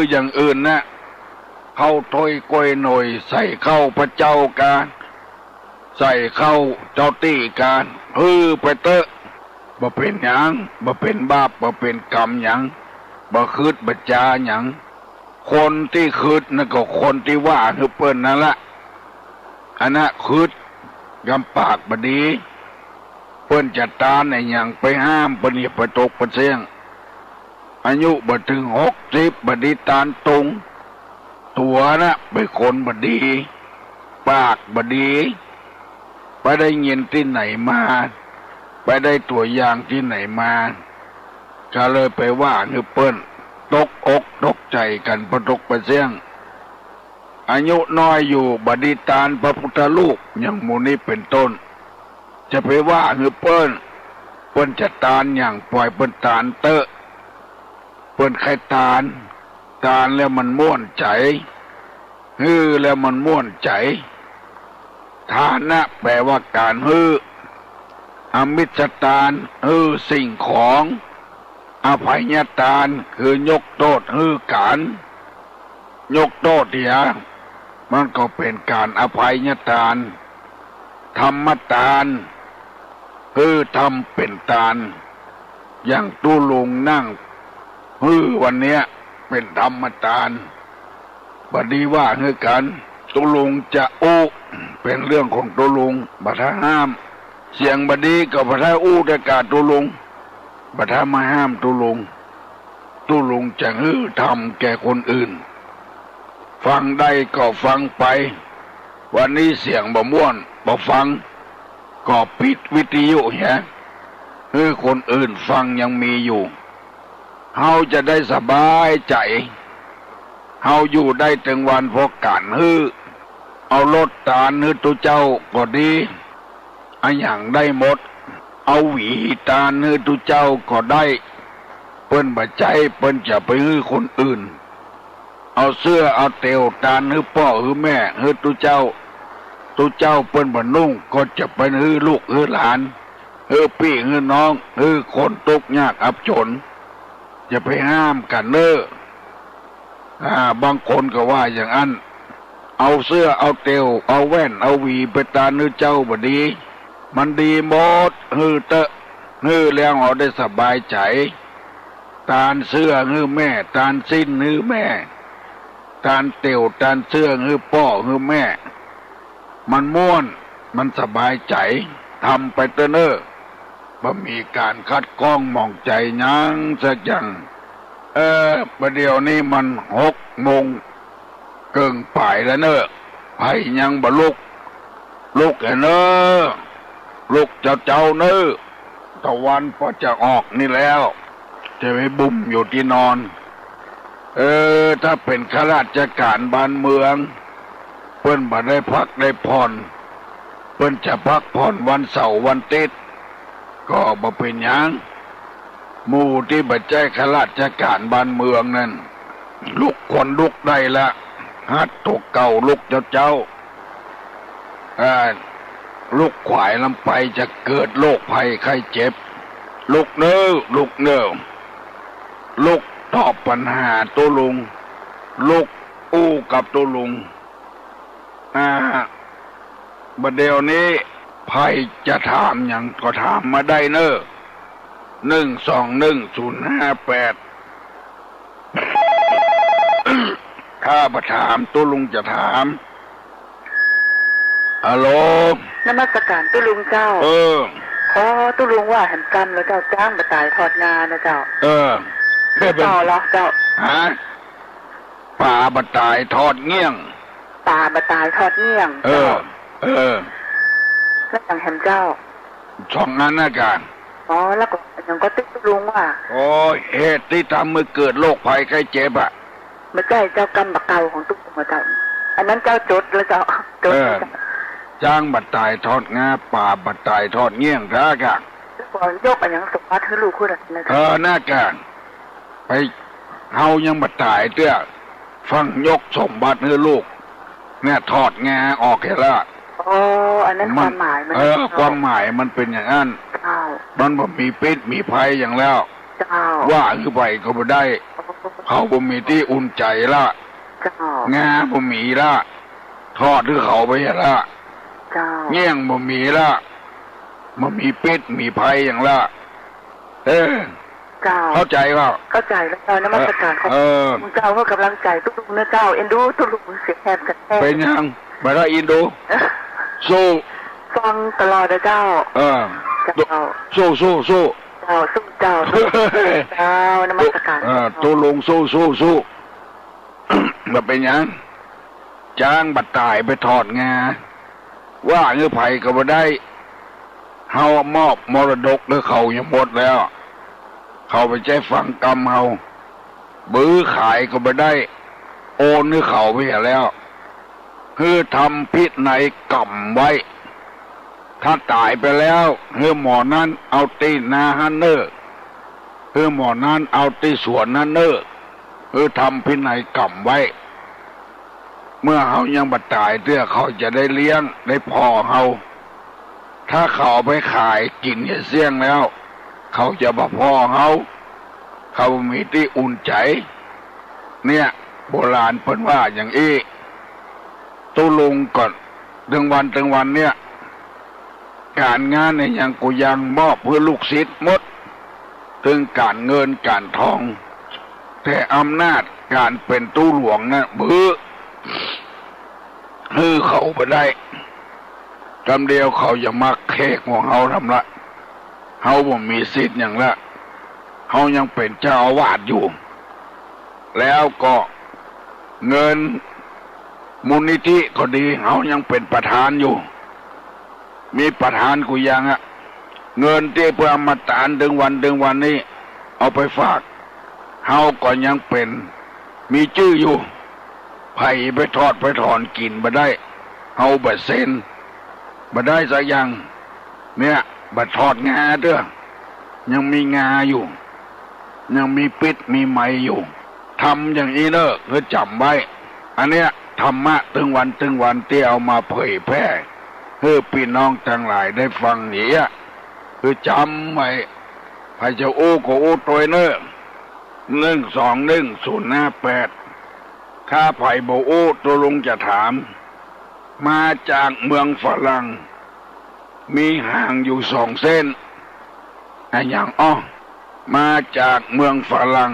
Speaker 5: อย่างอื่นนะเข้าถ้อยกล้วยหน่อยใส่เข้าพระเจ้าการใส่เข้าเจ้าตี้การไปเตอะบ่เป็นหยังบ่เป็นบาปบ่เป็นกรรมหยังบ่คืดบ่จาหยังคนที่คืดนั่นก็คนที่ว่าเปิ้นนั่นละอันน่ะคืดกำปากบดีเปิ้นจัดตาในหยังไปห้ามเปิ้นอย่าไปตกไปเสี่ยงอายุบ่ถึง60บดีตานตรงตัวน่ะเป็นคนบดีปากบดีไปได้เงินที่ไหนมาไปได้ตัวอย่างที่ไหนมาก็เลยไปว่าเปิ้นตกอกตกใจกันประตกประเสียงอายุน้อยอยู่บดีตานพระพุทธลูกอย่างหมู่นี้เป็นต้นจะไปว่าเปิ้นจะตานอย่างปล่อยเปิ้นตานเตอะเปิ้นใครตานแล้วมันม่วนใจแล้วมันม่วนใจทานะแปลว่าการอมิสตานสิ่งของอภัยทานคือยกโทษการยกโทษมันก็เป็นการอภัยทานธรรมทานทำเป็นทานอย่างตุลุงนั่งวันเนี้ยเป็นธรรมทานบดีว่ากันตุลุงจะเป็นเรื่องของตุลุงบัดห้ามเสียงบดีก็บัดแต่กาตุลุงบัดมาห้ามตุลุงจะทำแก่คนอื่นฟังได้ก็ฟังไปวันนี้เสียงบ่ม่วนบ่ฟังก็ปิดวิทยุคนอื่นฟังยังมีอยู่เฮาจะได้สบายใจเฮาอยู่ได้ถึงวันพอการเอารถตาลตุเจ้าก็ดีอันอย่างได้หมดเอาหวีตาลตุเจ้าก็ได้เปิ้นบ่ใจเปิ้นจะไปคนอื่นเอาเสื้อเอาเตียวตาลพ่อแม่ตุเจ้าเปิ้นบ่นุ่งก็จะไปลูกหลานพี่น้องคนตกยากอับจนจะไปห้ามกันบางคนก็ว่าอย่างนั้นเอาเสื้อเอาเตียวเอาแว่นเอาหวีไปตาเจ้าบ่ดีมันดีหมดเตอะแล้วเอาได้สบายใจตาเสื้อแม่ตาสิ้นแม่ตาเตียวตาเสื้อพ่อแม่มันม่วนมันสบายใจทำไปเตอะบ่มีการคัดกล้องมองใจยังสักอย่างประเดี๋ยวนี้มัน6 โมงเกินป่ายแล้วไผยังบ่ลุกลุกเจ้าตะวันพอจะออกนี่แล้วจะไปบุ่มอยู่ที่นอนถ้าเป็นข้าราชการบ้านเมืองเพิ่นบ่ได้พักได้ผ่อนเพิ่นจะพักผ่อนวันเสาร์วันอาทิตย์ก็บ่เป็นหยังหมู่ที่บ่ใจข้าราชการบ้านเมืองนั่นลุกคนลุกได้ละหัดตกเก่าลุกเจ้าลุกขวายลำไปจะเกิดโรคภัยไข้เจ็บลุกลุกตอบปัญหาตัวลุงลุกกับตัวลุงบัดเดี๋ยวนี้ภัยจะถามอย่างก็ถามมาได้1211058ถ้าประถามตัวลุงจะถามฮัลโหล
Speaker 7: นมัสการตุลุงเจ้าขอตุลุงว่าหันกรรมแล้วเจ้าจ้างมาตายทอดงานนะเจ้าเจ้าละเจ้า
Speaker 5: ป่าบะตายทอดเงี้ยง
Speaker 7: ป่าบะตายทอดเงี้ยงแล้วอย่างแหมเจ้า
Speaker 5: ช่องนั้นนะกัน
Speaker 7: แล้วก็อย่างก็ตุลุงว่า
Speaker 5: เหตุที่ทำเมื่อเกิดโรคภัยไข้เจ็บ
Speaker 7: ไม่ใช่เจ้ากรรมบักเก่าของตุลุงมาเจ้าอันนั้นเจ้าจดแล้วเจ้าจด
Speaker 5: จ้างบัดตายทอดงาป่าบัดตายทอดเงี้ยงท่ากะ
Speaker 7: ก่อนยกอันยังสมบัติให้ลูกคุณนะ
Speaker 5: หน้ากะ ไปเฮายังบัดตายเตื้อฟังยกสมบัติให้ลูกเนี่ยถอดงาออกแค่ละ
Speaker 7: โอ้อันนั้นความหมายมัน
Speaker 5: ความหมายมันเป็นอย่างนั้นมันบ่มีปิดมีภัยอย่างแล้วว่าคือไปก็บ่ได้เขาบ่มีที่อุ่นใจละงาบ่มีละทอดหรือเขาไปละเงี้ยงบ่มีละบ่มีปิดมีภัยอย่างละเข้าใจว่า
Speaker 7: เข้าใจแล้วเจ้านมัสการเขาคุณเจ้าก็กำลังใจทุกๆนะเจ้าเอ็นดูทุกๆเสียงแหบกันแท้
Speaker 5: เป็นยังไม่ได้อินดูสู้
Speaker 7: ฟังตลอดนะเจ้า
Speaker 5: สู้เจ้าสู้
Speaker 7: เจ้านมัสการ
Speaker 5: ตัวลงสู้แบบเป็นยังจ้างบัดตายไปถอดงาว่าเงื่อไผ่ก็บ่ได้เฮามอบมรดกหรือเขายังหมดแล้วเขาไปใช้ฟังกรรมเฮาบื้อขายก็บ่ได้โอนหรือเขาไปแล้วคือทำพิษในกรรมไว้ถ้าตายไปแล้วคือหมอนั้นเอาตีนาฮันเนอร์คือหมอนั้นเอาตีสวนฮันเนอร์คือทำพิษในกรรมไว้เมื่อเขายังบัดตายเพื่อเขาจะได้เลี้ยงได้พอเขาถ้าเขาไปขายกินเสี่ยงแล้วเขาจะบ่พอเขามีที่อุ่นใจเนี่ยโบราณเพิ่นว่าอย่างอี้ตู้ลุงก่อนถึงวันเนี่ยการงานเนี่ยยังกูยังมอบเพื่อลูกศิษย์หมดถึงการเงินการทองแต่อำนาจการเป็นตู้หลวงนะบื้อเขาไปได้คำเดียวเขาอย่ามาเค้กของเขาทำละเขาบ่มีสิทธิ์อย่างละเขายังเป็นเจ้าอาวาสอยู่แล้วก็เงินมูลนิธิก็ดีเขายังเป็นประธานอยู่มีประธานกูยังเงินที่เพื่อมาตานถึงวันนี้เอาไปฝากเขาก็ยังเป็นมีชื่ออยู่ไผ่ไปทอดไปถอนกินมาได้เอาบัดเซนมาได้สักอย่างเนี่ยบัดทอดงาเด้อยังมีงาอยู่ยังมีปิดมีไม้อยู่ทำอย่างนี้เนอะเพื่อจำไว้อันเนี้ยธรรมะถึงวันที่เอามาเผยแพร่เพื่อพี่น้องทั้งหลายได้ฟังนี้คือจำไว้ใครจะอู้ก็อู้ตัวเนอะ1211058ข้าไผ่โบอู้ตัวลุงจะถามมาจากเมืองฝรั่งมีห่างอยู่2 เส้นอย่างมาจากเมืองฝรั่ง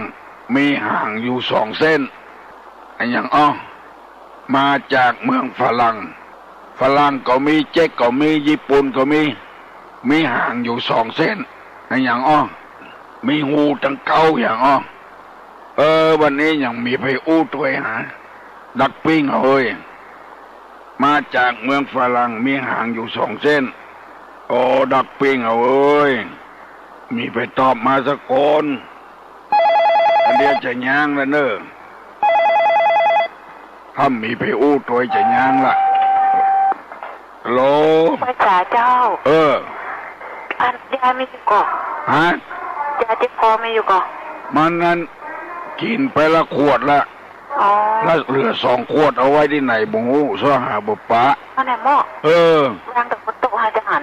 Speaker 5: มีห่างอยู่2 เส้นอย่างมาจากเมืองฝรั่งก็มีเจ๊กก็มีญี่ปุ่นก็มีห่างอยู่2 เส้นอย่างมีหูตั้งเก้าอย่างวันนี้ยังมีไปอู้ตัวหาดักปิ้งเอ้ยมาจากเมืองฝรั่งมีห่างอยู่2 เส้นโอ้ดักปิ้งเอ้ยมีไปตอบมาสักคนเดี๋ยวจะย่างแล้วเนอะถ้ามีไปอู้ตัวจะย่างละโล
Speaker 7: ภาษาเจ้าอันยาไม่อยู่ก่อน
Speaker 5: ฮะ
Speaker 7: ยาเจ็บคอไม่อยู่ก่อน
Speaker 5: มันนั้นกินไปละขวดละแล้วเหลือ2 ขวดเอาไว้ที่ไหนบุ้งซ้อหาบุปผา
Speaker 7: อันไหนหม้อวางแต่บนโต๊ะให้จะหัน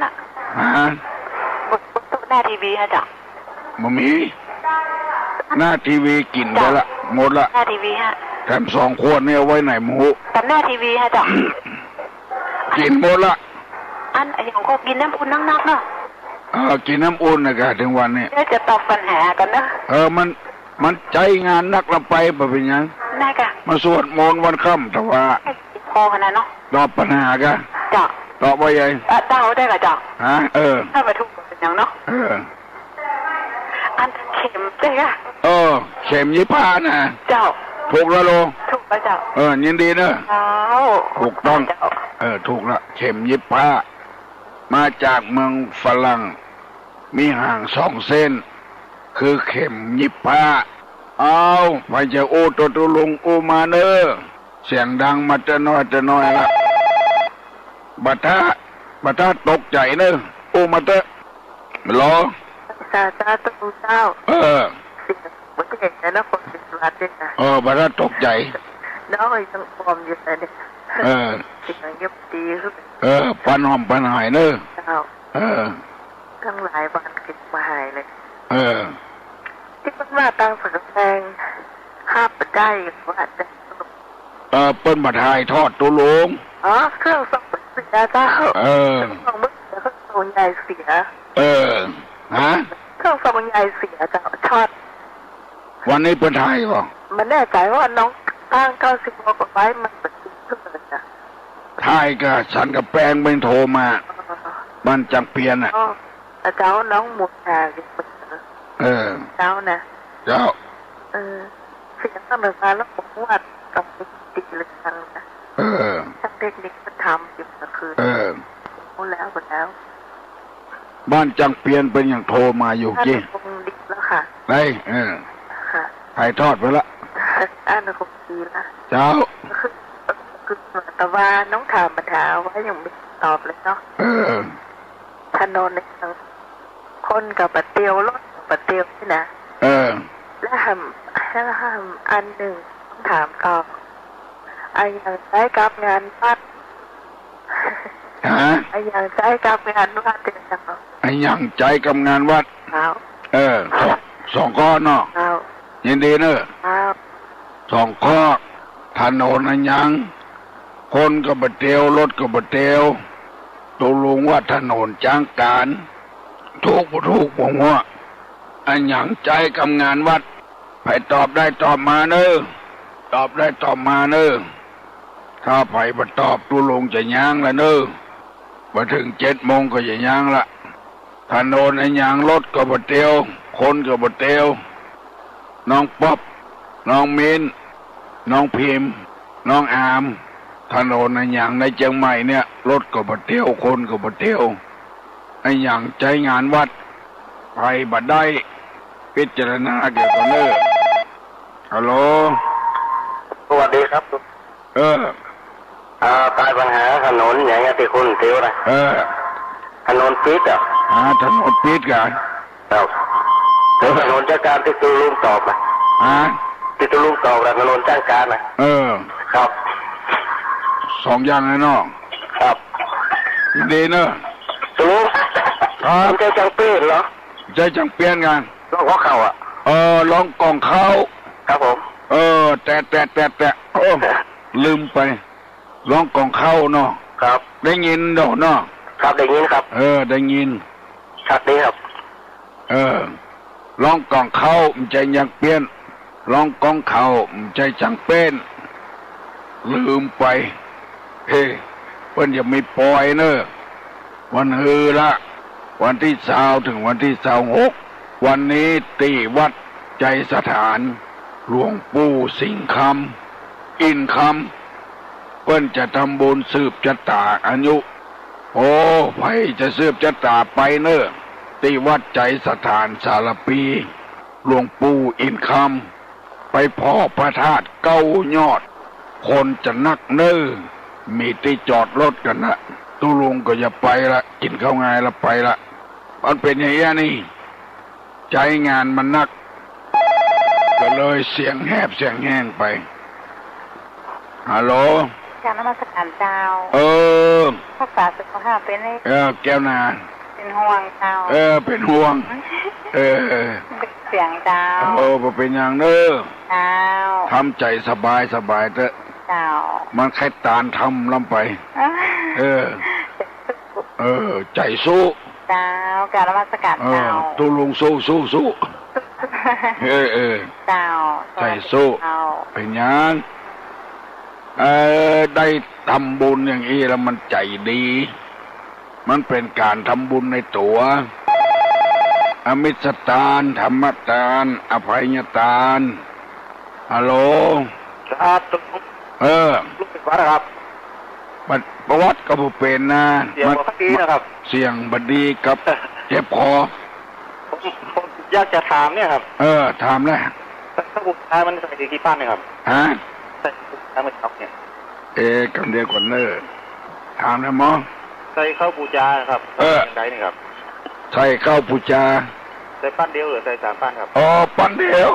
Speaker 7: บนโต๊ะหน้าทีวีให้จ้ะ
Speaker 5: มันมีหน้าทีวีกินไปละหมดละ
Speaker 7: หน้าทีวีฮะ
Speaker 5: แถม2 ขวดเนี่ยเอาไว้ไหนหมู
Speaker 7: แต่หน้าทีวีให้จ้ะ
Speaker 5: กินหมดละ
Speaker 7: อันอย่างก็กินน้ำอุ่นนักๆเนาะ
Speaker 5: กินน้ำอุ่นนะครับถึงวันนี้
Speaker 7: จะตอบปัญหากันนะ
Speaker 5: มันใจงานนักละไปเป็นยัง
Speaker 7: ได้กะ
Speaker 5: มาสวดมนต์วันค่ำแต่ว่า
Speaker 7: พอขนาดเนาะ
Speaker 5: ตอบปัญหากะ
Speaker 7: จ้ะ
Speaker 5: ตอบว่าไง
Speaker 7: เต้าได้กะจ้ะถ้ามาทุกเป็นยังเนาะอันเข็มใช่กะ
Speaker 5: เข็ม25นะ
Speaker 7: เจ้า
Speaker 5: ถูกแล้วโล
Speaker 7: ถูกแล้วเจ้า
Speaker 5: ยินดีเนอะถูกต้องถูกละเข็ม25มาจากเมืองฝรั่งมีห่าง2 เส้นคือเข็ม25เอาไปจะโอ้ตัวลุงโอมาเนอะเสียงดังมาจะน้อยละบัดท่าตกใจเนอะโอมาเตอะรอ
Speaker 7: ตาตัวเจ้า ไม่เห็นนะคนเป็นวัดด้วยนะ
Speaker 5: บัดนั้นตกใจ
Speaker 7: น้องยังปลอมอยู่เลยเนี่ยสิ่งเงียบดีขึ้น
Speaker 5: ปันหอมปันหายเนอะ
Speaker 7: ทั้งหลายวันเก็บมาหายเลยที่มันว่าตังสังแพงห้าไปได้ว่าแต่
Speaker 5: เปิ้นมาถ่ายทอดตัวลง
Speaker 7: เครื่องส่งเสียเจ้าส่งมือเสียเครื่องส่งใหญ่เสีย
Speaker 5: ฮะ
Speaker 7: เครื่องส่งใหญ่เสียเจ้าช็อต
Speaker 5: วันนี้เปิ้นถ่ายป่ะ
Speaker 7: มันแน่ใจว่าน้องตั้ง90 กว่าไว้มันเป็นเครื่องเลยจ้ะ
Speaker 5: ถ่ายก็ฉันกับแป้งเป็นโทรมามันจังเปลี่ยนอ่ะ
Speaker 7: เจ้าน้องหมุนหาเจ้านะ
Speaker 5: เจ้า
Speaker 7: เสียงตั้งแต่มาแล้วผมว่าต้องติดเลยจังนะช่างเทคนิคมันทำอยู่เมื่อคืนหมดแล้ว
Speaker 5: บ้านจังเปลี่ยนเป็นอย่างโทรมาอยู่กี่
Speaker 7: คงดีแล้วค่ะ
Speaker 5: ได้
Speaker 7: ค่ะ
Speaker 5: ถ่ายทอดไปละ
Speaker 7: คงดีละ
Speaker 5: เจ้า
Speaker 7: คือแต่ว่าน้องถามมาถามว่ายังไม่ตอบเลยเนาะถนนในทางคนกับปะเตียวรถปะเตียวนี่นะแล้วอันหนึ่งต้องถามต่อไอ้ยังใช้กับงานวัดไอ้ยังใช้กับงานวัดเด็กจัง
Speaker 5: ไอ้ยังใจกับงานวัดสองข้อเนาะยินดีเนอะสองข้อถนนอันยังคนกับบะเตียวรถกับบะเตียวตกลงว่าถนนจ้างการถูกผมว่าอันยังใจกับงานวัดไปตอบได้ตอบมาเนอะตอบได้ตอบมาเนอะถ้าไปบัดตอบตุลงจะย่างละเนอะมาถึง7 โมงก็จะย่างละถนนอันยังรถกับบะเตียวคนกับบะเตียวน้องป๊อบน้องมินน้องพิมพ์น้องอามถนนอันยังในเชียงใหม่เนี่ยรถกับบะเตียวคนกับบะเตียวอันยังใจงานวัดไปบัดได้พิจารณาเกี่ยวกับเนอะฮัลโหล
Speaker 6: สวัสดีครับตายปัญหาถนนอย่างเงี้ยที่คุณเที่ยวนะถนนปิด
Speaker 5: ถนนปิดกัน
Speaker 6: ครับถนนจ้างการที่ตุลุงตอบนะที่ตุลุงตอบถนนจ้างการนะครับ
Speaker 5: 2 อย่างเลยเนาะ
Speaker 6: ครับ
Speaker 5: ดีเนอะ
Speaker 6: ตุลุงใจจังเปี้ยนเหรอ
Speaker 5: ใจจังเปี้ยนกัน
Speaker 6: ร้องข้อเข่า
Speaker 5: ลองกล่องเขา
Speaker 6: ครับผม
Speaker 5: แต่ลืมไปร้องกล่องเข้าเนาะ
Speaker 6: ครับ
Speaker 5: ได้ยินเนาะ
Speaker 6: ครับได้ยินครับ
Speaker 5: ได้ยิน
Speaker 6: ชัดดีครับ
Speaker 5: ร้องกล่องเข้ามันใจยังเปี้ยนร้องกล่องเข้ามันใจจังเปี้ยนลืมไปเเพิ่นอย่าไม่ปล่อยเนอะวันฮือละวันที่20 ถึงวันที่26วันนี้ตีวัดใจสถานหลวงปู่สิงห์คำอินคำเพิ่นจะทำบุญสืบชะตาอายุไผจะสืบชะตาไปเนอะตีวัดใจสถานสารปีหลวงปู่อินคำไปพ่อพระธาตุเก้ายอดคนจะนักเนอะมีที่จอดรถกันนะตุลุงก็อย่าไปละกินข้าวงายละไปละมันเป็นอย่างนี้ใจงานมันนักก็เลยเสียงแหบเสียงแห้งไปฮัลโหล
Speaker 7: การนมัสการเจ้ารักษาสุขภาพเป็น
Speaker 5: แก้วนา
Speaker 7: เป็นห่วงเจ้า
Speaker 5: เป็นห่วง
Speaker 7: เสียงเจ้า
Speaker 5: เป็นอย่างเนอะ
Speaker 7: เจ้า
Speaker 5: ทำใจสบายเถอะ
Speaker 7: เจ้า
Speaker 5: มันแค่ตาลทำลำไปใจสู้
Speaker 7: เจ้าการนมัสการเจ้า
Speaker 5: ตุลุงสู้
Speaker 7: เจ้า
Speaker 5: ใจสู้เป็นยังได้ทำบุญอย่างนี้แล้วมันใจดีมันเป็นการทำบุญในตัวอมิสตานธรรมตานอภัยตานฮัลโหล
Speaker 6: ครับ
Speaker 5: ลูกศิษย์วัดครับประวัติก็บ่เป็นนะ
Speaker 6: เสียงบดีนะครับ
Speaker 5: เสียงบดีกับเจ็บคอ
Speaker 6: ผมอยากจะถามเนี่ยครับ
Speaker 5: ถามแล้ว
Speaker 6: ถ้าบุญชายมันใส่กี่ปั้นเนี่ยครับใส่บุญชายมันครับเนี่ย
Speaker 5: กันเดียวก่อนเนอะถามนะหมอ
Speaker 6: ใส่ข้าวปูจาครับใส่นี่ครับ
Speaker 5: ใส่ข้าวปูจา
Speaker 6: ใส่ปั้นเดียวหรือใส่3 ปั้นครับ
Speaker 5: ปั้นเดียว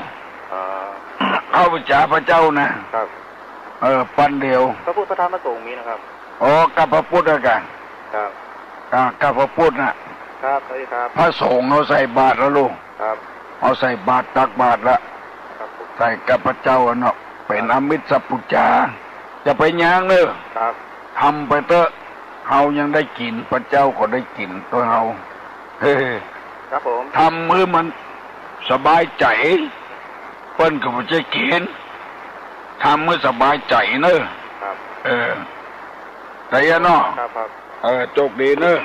Speaker 5: เข้าพระจ่าพระเจ้านะครับปันเดียว
Speaker 6: พระพุทธพระธรรมพระสงฆ์มีนะครับ
Speaker 5: อ๋อกับพระพุทธกัน
Speaker 6: ครับ
Speaker 5: กับพระพุทธ
Speaker 6: ครับสวัสดีครับ
Speaker 5: พระสงฆ์เอาใส่บาตรแล้วลูก
Speaker 6: ครับ
Speaker 5: เอาใส่บาตรตักบาตรละใส่กับพระเจ้าเนาะเป็นอมิตรสัพพุจาจะไปย่างเนอะ
Speaker 6: ครับ
Speaker 5: ทำไปเถอะเฮายังได้กินพระเจ้าก็ได้กินตัวเฮาเฮ้
Speaker 6: ครับผม
Speaker 5: ทำมือมันสบายใจเปิ้นก็บ่ใช่กินทำมือสบายใจเนอะ
Speaker 6: ครับ
Speaker 5: แต่ยะเนาะ
Speaker 6: ครับ
Speaker 5: โชคดีเนอะ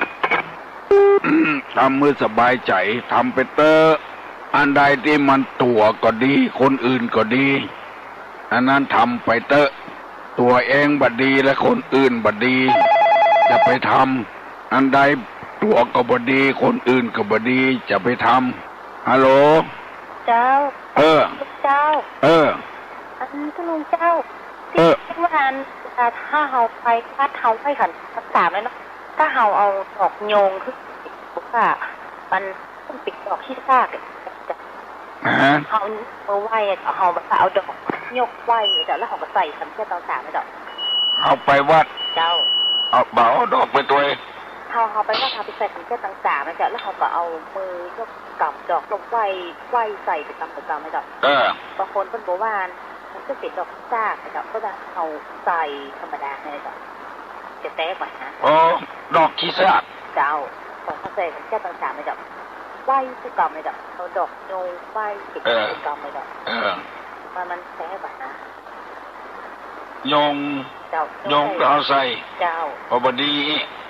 Speaker 5: ทำมือสบายใจทำไปเถอะอันใดที่มันตัวก็ดีคนอื่นก็ดีอันนั้นทำไปเถอะตัวเองบัดดีและคนอื่นบัดดีจะไปทำอันใดตัวก็บดีคนอื่นก็บดีจะไปทำฮัลโหล
Speaker 7: เจ้าเจ้าอันนี้ก็ลุงเจ้าที่ว่าถ้าเฮาไปถ้าเฮาไปขันรักษาเลยเนาะถ้าเฮาเอาดอกโยงขึ้นบอกว่ามันต้องปิดดอกที่ซากเฮาเมื่อไหวเฮาเอาดอกยกไหวเดี๋ยวแล้วเฮาก็ใส่ทำแค่ตอนสามเลยดอก
Speaker 5: เอาไปวัด
Speaker 7: เจ้า
Speaker 5: เอาเบาดอกไปตัวเอง
Speaker 7: เขาไปว่าเขาไปใส่ถุงเสื้อต่างๆนะจ๊ะแล้วเขาก็เอามือยกกับดอกลงไหวใส่ไปตามไม่ดอกบางคนเป็นโบราณมันก็เป็นดอกซากนะจ๊ะก็จะเอาใส่ธรรมดาเนี่ยจ๊ะจะแตกไปนะ
Speaker 5: โอ้ดอกขี้ซาก
Speaker 7: เจ้าของเขาใส่ถุงเสื้อต่างๆนะจ๊ะไหวสุกรรมนะจ๊ะเอาดอกโยงไหวติดสุกรรมนะจ๊ะมันแตกไปนะ
Speaker 5: โยงเอาใส่
Speaker 7: เจ้า
Speaker 5: พอบดี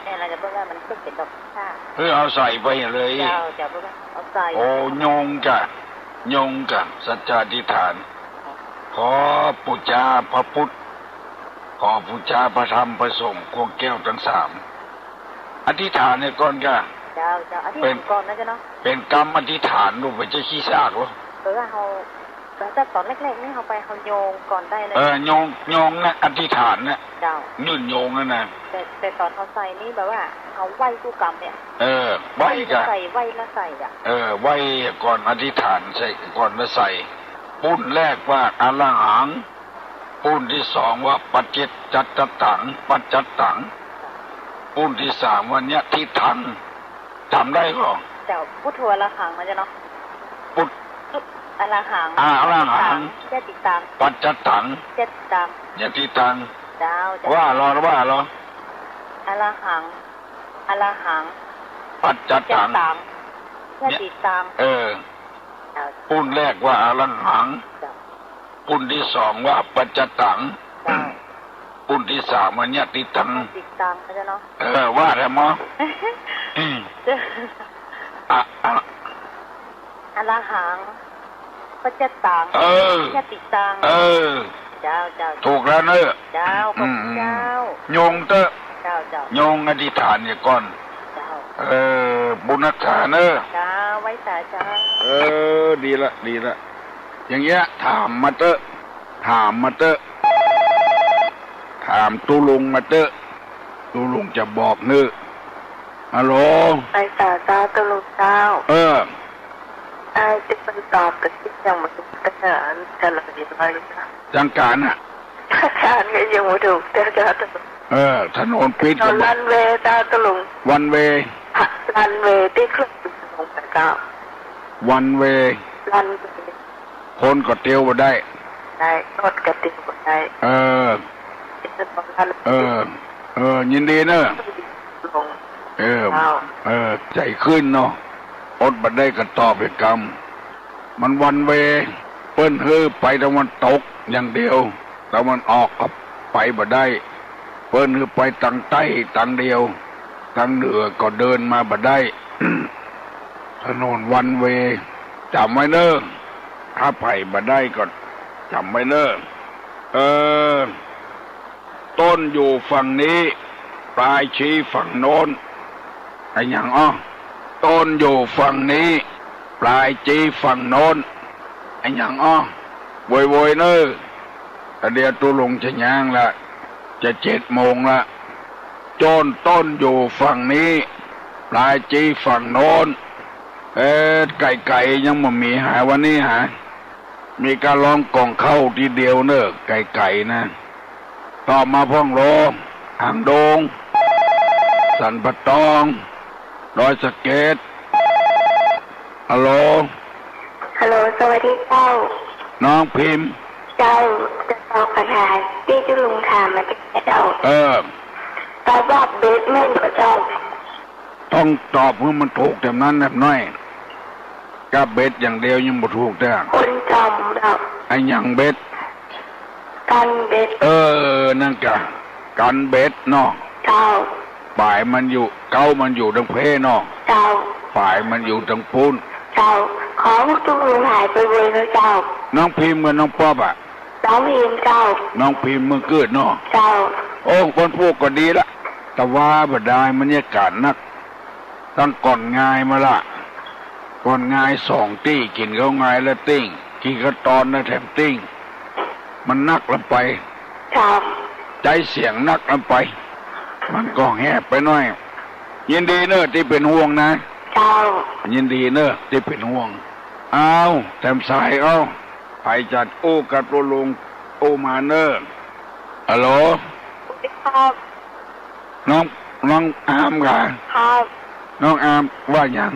Speaker 7: เนี่ยเราจะบอกว่ามันก็เป็นดอกชา
Speaker 5: เอาใส่ไปเลย
Speaker 7: เจ้าจะบอกว่าเอาใส่
Speaker 5: โอ้โยงกะสัจจาธิษฐานขอปูชาพระพุทธขอปูชาพระธรรมพระสงฆ์ควงแก้วทั้งสามอธิษฐานเนี่ยก่อนกะ
Speaker 7: เจ้าอธิษฐานก่อนนะจ๊ะเนาะ
Speaker 5: เป็นกรรมอธิษฐานดูไปจะขี้ซากวะ
Speaker 7: ว่าเขาแต่ตอนแรกๆนี่เขาไปเขาโยงก่อนได้เลย
Speaker 5: โยงนะอธิษฐานนะ
Speaker 7: เจ้า
Speaker 5: ยื่นโยงนั่นนะ
Speaker 7: แต่ตอนเขาใส่นี่แบบว่าเขาไหว้กู้กรรมเนี่ย
Speaker 5: ไหว้กัน
Speaker 7: ใส่ไหว้แล้วใส่อ่ะ
Speaker 5: ไหว้ก่อนอธิษฐานใส่ก่อนแล้วใส่ปุ้นแรกว่าอรหังปุ้นที่สองว่าปัจจิตจัตตังปัจจัตตังปุ้นที่สามว่าเนี้ยทิทังทำได้หรอ
Speaker 7: เจ้าพุทโธละหังนะจ๊ะเนาะ
Speaker 5: พุท
Speaker 7: อรหัง
Speaker 5: อรหัง
Speaker 7: เจติตัง
Speaker 5: ปัจจัตตัง
Speaker 7: เจติตัง
Speaker 5: เจติตัง
Speaker 7: เจ้า
Speaker 5: ว่า
Speaker 7: อรหัง
Speaker 5: ปัจจัตตัง
Speaker 7: เจติตัง
Speaker 5: ปุ้นแรกว่าอรหังปุ้นที่สองว่าปัจจัตตังปุ้นที่สามว่าเจติตัง
Speaker 7: เนาะ
Speaker 5: ว่าแต่หมอ
Speaker 7: อรหังปัจจัตตังเจติตังเจ้า
Speaker 5: ถูกแล้วเนอะ
Speaker 7: เจ้า
Speaker 5: โยงเตอะโยงอธิษฐานเนี่ยก่อนบุญนักษาเนอะ
Speaker 7: เจ้าไว้สาเจ้า
Speaker 5: ดีละอย่างเงี้ยถามมาเตอะถามตุลุงมาเตอะตุลุงจะบอกเนอะฮัลโหล
Speaker 7: ไอ้สาเจ้าตุลุงเจ้าที่มันตอบกับที่ยังมาถูกทหารจะหลับดีไหม
Speaker 5: จังการอ่ะ
Speaker 7: ทหารก็ยังมาถูกแต่จะ
Speaker 5: ถนนปิด
Speaker 7: รันเวย์ตาตลุง
Speaker 5: วันเวย์
Speaker 7: รันเวย์ที่เครื่องบินของพระเจ้า
Speaker 5: วันเวย์
Speaker 7: รันเวย์
Speaker 5: คนก็เตียวมาได้
Speaker 7: รถก็เตียวมาได้
Speaker 5: ยินดีเนอะใจขึ้นเนาะอดบัดได้ก็ตอบไปกรรมมันวันเวเปิ้นไปตะวันตกอย่างเดียวตะวันออกกับไปบัดได้เปิ้นไปทางใต้ทางเดียวทางเหนือก็เดินมาบัดได้ ถนนวันเวจำไว้เนอะถ้าไปบัดได้ก็จำไว้เนอะต้นอยู่ฝั่งนี้ปลายชี้ฝั่งโน้นไอ้ยังต้นอยู่ฝั่งนี้ปลายจีฝั่งโน้นไอ้ยังโวยเนอะเดี๋ยวตุลงจะย่างละจะ7:00ละต้นอยู่ฝั่งนี้ปลายจีฝั่งโน้นไก่ยังไม่มีหาวันนี้หา มีการร้องกล่องเข้าทีเดียวเนอะไก่นะต่อมาพ่องโลหางโดงสันปะตองดอยสะเก็ดฮัลโหล
Speaker 6: ฮัลโหลสวัสดีเจ้า
Speaker 5: น้องพิมพ์
Speaker 6: เจ้าจะตอบปัญหาที่เจ้าลุงถามมาจากเจ้า ตอบว่าเบสแม่นกว่าเจ้า
Speaker 5: ต้องตอบเพื่อมันถูกแต่นั้นแบบน้อยกับเบ็ดอย่างเดียวยังบ่ถูกแต่
Speaker 6: คนจำเรา
Speaker 5: ไอ้หยังเบ็ด
Speaker 6: กันเบส
Speaker 5: นั่นกะกันเบ็ดเนาะ
Speaker 6: เจ้า
Speaker 5: ฝ่ายมันอยู่เก้ามันอยู่ทางเพเนาะ
Speaker 6: เจ้า
Speaker 5: ฝ่ายมันอยู่ทางปูน
Speaker 6: เจ้าของตุ้งลุงหายไปเลยนะเจ้า
Speaker 5: น้องพิมพ์กับน้องป๊อบอ่ะ
Speaker 6: น้องพิมพ์เจ้า
Speaker 5: น้องพิมพ์เมื่อเกิดเนาะ
Speaker 6: เจ้า
Speaker 5: โอ้คนพวกก็ดีละแต่ว่าบ่ได้มันเนี่ยกาศนักตั้งก่อนงายมาละก่อนงาย2 ตี้กินเขางายแล้วติ้งกินก็ตอนแล้วแถมติ้งมันนักลงไป
Speaker 6: เจ้า
Speaker 5: ใจเสียงนักลงไป มันก็แหบไปหน่อยยินดีเนอะที่เป็นห่วงนะ
Speaker 6: เจ้า
Speaker 5: ยินดีเนอะที่เป็นห่วงเอาแถมสายเอาไปจัดโอ้กับตัวลุงโอมาเนอะฮัลโหล
Speaker 6: ครับ
Speaker 5: น้องอามค่ะ
Speaker 6: ครับ
Speaker 5: น้องอามว่าอย่าง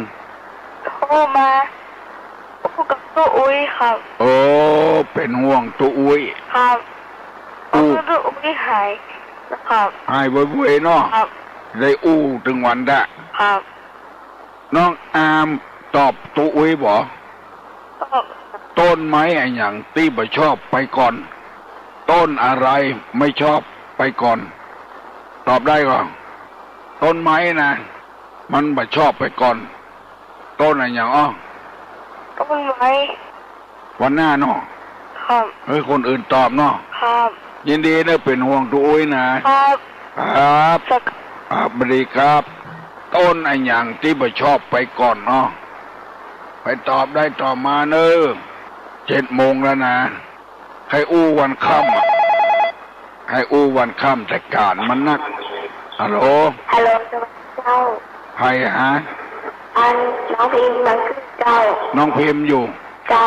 Speaker 6: โทรมาพูดกับตู้อุ้ยครับ
Speaker 5: โอ้เป็นห่วงตัวอุ้ย
Speaker 6: ครับ
Speaker 5: อู้
Speaker 6: ตู้อุ้ยหายนะครับ
Speaker 5: หายบ่อยๆเนาะ
Speaker 6: ครับ
Speaker 5: ได้อู้ถึงวันได้
Speaker 6: ครับ
Speaker 5: น้องอามตอบตัวอุ้ยบ่
Speaker 6: ก็
Speaker 5: ต้นไม้ไอ้หยังที่บ่ชอบไปก่อน ต้นอะไรไม่ชอบไปก่อน ตอบได้ก่อนต้นไม้นะมันบ่ชอบไปก่อน ต้นอะไรอย่างอ้อ
Speaker 6: ต้นไม้
Speaker 5: วันหน้าเนาะ
Speaker 6: ครับ
Speaker 5: เฮ้ยคนอื่นตอบเนาะ
Speaker 6: ครับ
Speaker 5: ยินดีเนอะเป็นห่วงตัวอุ้ยนะครับ ครับ
Speaker 6: สัก
Speaker 5: ครับสวัสดีครับ ต้นไอ้อย่างที่บ่ชอบไปก่อนเนาะไปตอบได้ตอบมาเนอะ7 โมงแล้วนะให้อู้วันค่ำอะให้อู้วันค่ำแต่การมันนักฮัลโหล
Speaker 6: ฮัลโหลสวัสดีเจ้า
Speaker 5: ใครฮะ
Speaker 6: อันน้องพิมพ์มันคือเจ้า
Speaker 5: น้องพิมพ์อยู่
Speaker 6: เจ้า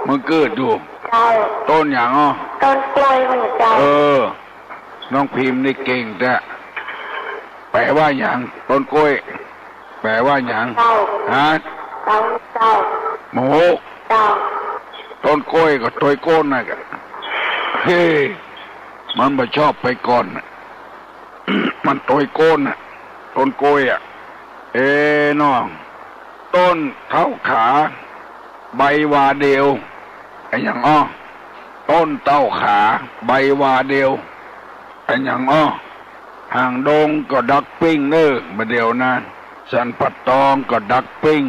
Speaker 5: มึงเกิดอยู่
Speaker 6: เจ้า
Speaker 5: ต้นอย่างอ้อ
Speaker 6: ต้นกล้วยมันเจ้า
Speaker 5: น้องพิมพ์นี่เก่งแต่แปลว่าอย่างต้นกล้วย แปลว่าอย่าง
Speaker 6: เจ้า
Speaker 5: ฮะ
Speaker 6: เจ้าเจ้า
Speaker 5: โม
Speaker 6: เจ้า
Speaker 5: ต้นกล้วยกับต้นโก้นนะกะเฮ้มันบ่ชอบไปก่อนน่ะ มันต้นโก้นน่ะต้นกล้วยอ่ะน้องต้นเท้าขาใบวาเดียวไอ้อย่างอ้อต้นเต้าขาใบวาเดียวไอ้อย่างอ้อห่างดงก็ดักปิ้งเนอมาเดียวนะสันปัดตองก็ดักปิ้ง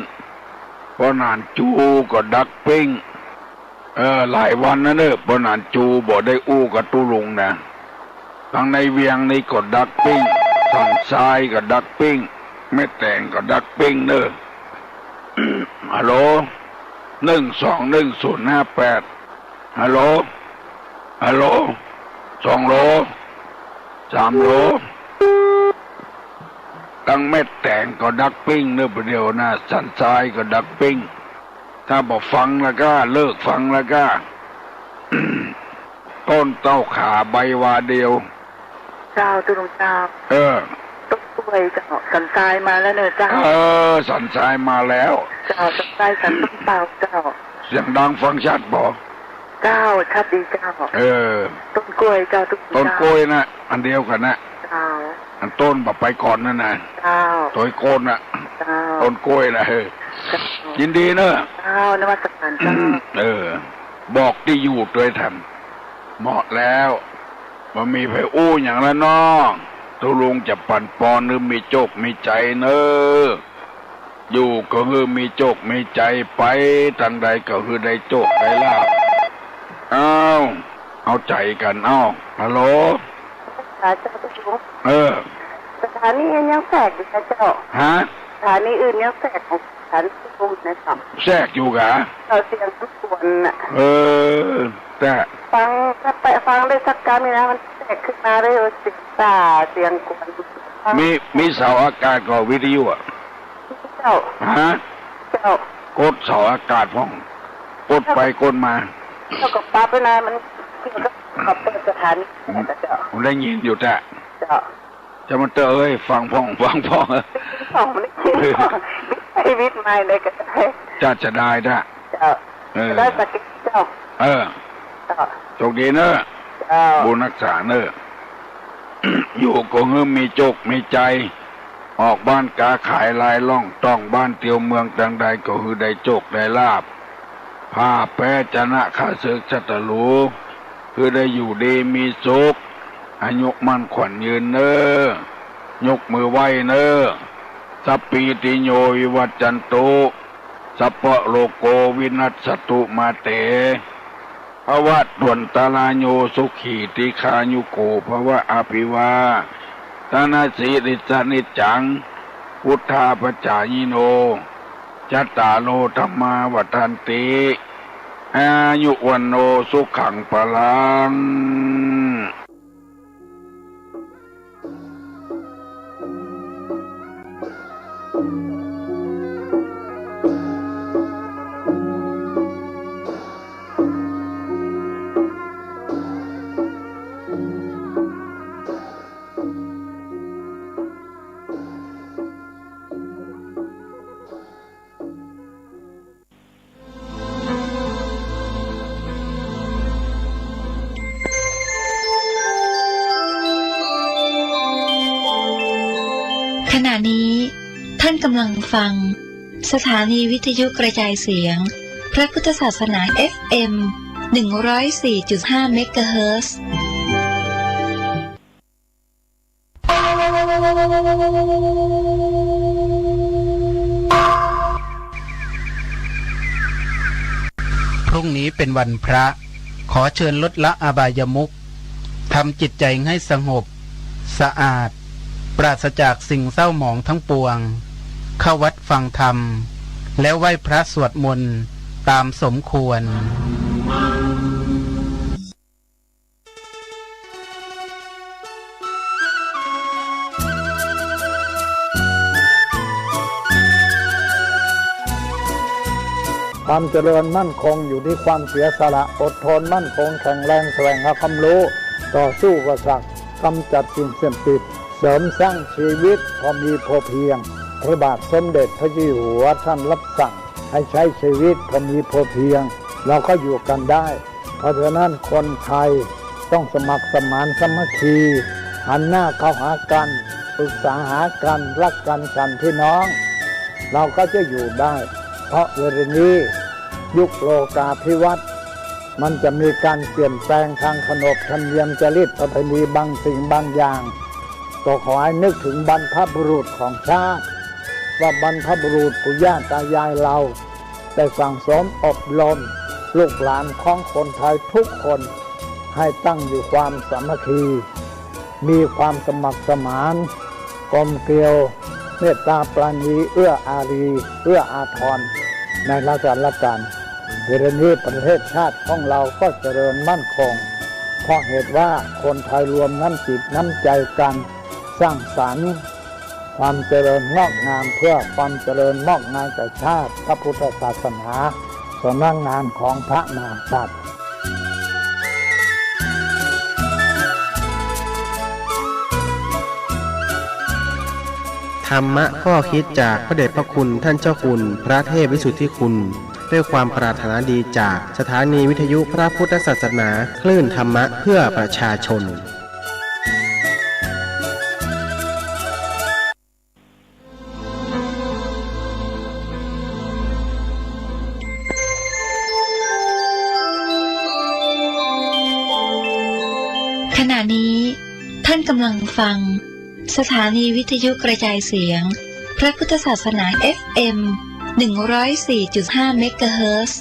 Speaker 5: พอนานจูก็ดักปิ้งหลายวันนะเนอะพอนานจูบ่ได้อู้กับตุลุงนะทางในเวียงนี่ก็ดักปิ้งสันทรายก็ดักปิ้งแม่แต่งก็ดักปิ้งเนอะ ฮัลโหล1211058ฮัลโหลฮัลโหล2 โล 3 โลตั้งเม็ดแต่งก็ดักปิ้งเนอะประเดี๋ยวนะสันทรายก็ดักปิ้งถ้าบอกฟังแล้วก็เลิกฟังแล้วก็ ต้นเต้าขาใบวาเดียว
Speaker 7: เจ้าตุลุงเจ้าต้นกล้วยเจ้าสันทรายมาแล้วเนอะเจ้า
Speaker 5: สันทรายมาแล้ว
Speaker 7: เจ้าสันทรายสันต้นเปล่าเจ้า
Speaker 5: เสียงดังฟังชัดบอก
Speaker 7: เจ้าชัดดีเจ้า ต้นกล้วยเจ้าทุก
Speaker 5: ต้นกล้วยนะอันเดียวกันนะ
Speaker 7: เจ้า
Speaker 5: อันต้นแบบไปก่อนนั่นนะ
Speaker 7: เจ้า
Speaker 5: ต้นโกนนะ
Speaker 7: เจ้า
Speaker 5: ต้นกล้วยนะยินดีเนอะ
Speaker 7: เจ้านวัตกรรมเจ้า
Speaker 5: บอกที่อยู่ด้วยทำเหมาะแล้วมันมีไผอู้อย่างละน้องตุลุงจะปั่นปอนหรือมีโจกมีใจเนอะอยู่ก็คือมีโจกมีใจไปทางใดก็คือได้โจกได้ลาบเอาใจกันฮัลโหล
Speaker 7: เจ้าตุลุง สถานียังแฝกอยู่นะเจ้า
Speaker 5: ฮะ
Speaker 7: สถานีอื่นยังแฝกของสถานีตุลุงนะครับ
Speaker 5: แทรกอยู่กะ
Speaker 7: เราเสียงทุกคนน่ะ
Speaker 5: แต่
Speaker 7: ฟังถ้าไปฟังได้สักการนี่นะมันแตกขึ้นมาได้เลยเสียงตาเสียงกวน
Speaker 5: มีเสาอากาศกับวิทยุอ่ะ
Speaker 7: เจ้า
Speaker 5: ฮะ
Speaker 7: เจ้าก
Speaker 5: ดเสาอากาศพ้องกดไปกดมา
Speaker 7: แล้วก็ปาไปนานมันก็ขับเปิดสถานีเจ้า
Speaker 5: ผมได้ยินอยู่แต่
Speaker 7: เจ้า
Speaker 5: จะมันเตอเอ้ยฟังพ่อง
Speaker 7: ของมันชีวิตใหม่เลยก็ได้
Speaker 5: จะได้
Speaker 7: เจ้าได้สักเจ้า
Speaker 5: โชคดีเนอะบุญรักษาเนอะ อยู่ก็เฮือมีโจกมีใจ ออกบ้านกาขายลายล่องต้องบ้านเตียวเมืองดังใดก็คือได้โจกได้ลาบผ้าแปรจนะข้าศึกชัตลูคือได้อยู่ดีมีสุขอายุมั่นขวัญยืนเนอยกมือไหวเนอสัพปีติโยวิวัจจันตุสัพพะโลโกวินัสสตุมาเตภวะตวนตาลาโยสุขีติคายุโกภวะอภิวาตนาสีริสนิจจังพุทธาปจายโนจัตตาโลธรรมาวัฏันติอายุวันโนสุขังปลัง
Speaker 4: ขณะนี้ท่านกำลังฟังสถานีวิทยุกระจายเสียงพระพุทธศาสนา FM 104.5 เมกะเฮิรตซ์
Speaker 1: พรุ่งนี้เป็นวันพระขอเชิญลดละอบายมุขทำจิตใจให้สงบสะอาดปราศจากสิ่งเศร้าหมองทั้งปวงเข้าวัดฟังธรรมแล้วไหว้พระสวดมนต์ตามสมควร
Speaker 2: ความเจริญมั่นคงอยู่ที่ความเสียสละอดทนมั่นคงแข็งแรงแสวงหาความรู้ต่อสู้กับศักดิ์กำจัดสิ่งเสื่อมติดเสริมสร้างชีวิตพอมีพอเพียงพระบาทสมเด็จพระเจ้าอยู่หัวท่านรับสั่งให้ใช้ชีวิตพอมีพอเพียงเราก็อยู่กันได้เพราะฉะนั้นคนไทยต้องสมัครสมานสามัคคีหันหน้าเข้าหากันปรึกษาหากันรักกันฉันพี่น้องเราก็จะอยู่ได้เพราะเวลานี้ยุคโลกาภิวัตน์มันจะมีการเปลี่ยนแปลงทางขนบธรรมเนียมจริตประเพณีบางสิ่งบางอย่างก็ขอให้นึกถึงบรรพบุรุษของชาติว่าบรรพบุรุษปู่ย่าตายายเราได้สั่งสมอบรมลูกหลานของคนไทยทุกคนให้ตั้งอยู่ความสามัคคีมีความสมัครสมานกลมเกลียวเมตตาปราณีเอื้ออารีเอื้ออาทรในราชการเวลานี้ประเทศชาติของเราก็เจริญมั่นคงเพราะเหตุว่าคนไทยรวมน้ำจิตน้ำใจกันสร้างสรรค์ความเจริญงอกงามเพื่อความเจริญงอกงามแก่ชาติพระพุทธศาสนาสำนักงานของพระมหากษัตริย์
Speaker 3: ธรรมะข้อคิดจากพระเดชพระคุณท่านเจ้าคุณพระเทพวิสุทธิคุณด้วยความปรารถนาดีจากสถานีวิทยุพระพุทธศาสนาคลื่นธรรมะเพื่อประชาชน
Speaker 4: ขณะนี้ท่านกำลังฟังสถานีวิทยุกระจายเสียงพระพุทธศาสนา FM 104.5 เมกะเฮิรตซ์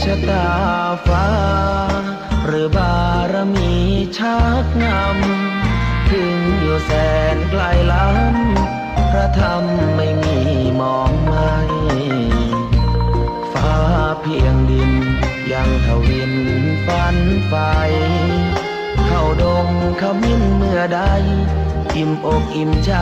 Speaker 8: ชะตาฟ้าหรือบารมีชักนำ ถึงอยู่แสนไกลล้ำพระธรรมไม่มีมองไม่ฟ้าเพียงดินยังทวินฝันไฟเข้าดงขมิ้นเมื่อใดอิ่มอกอิ่มใจ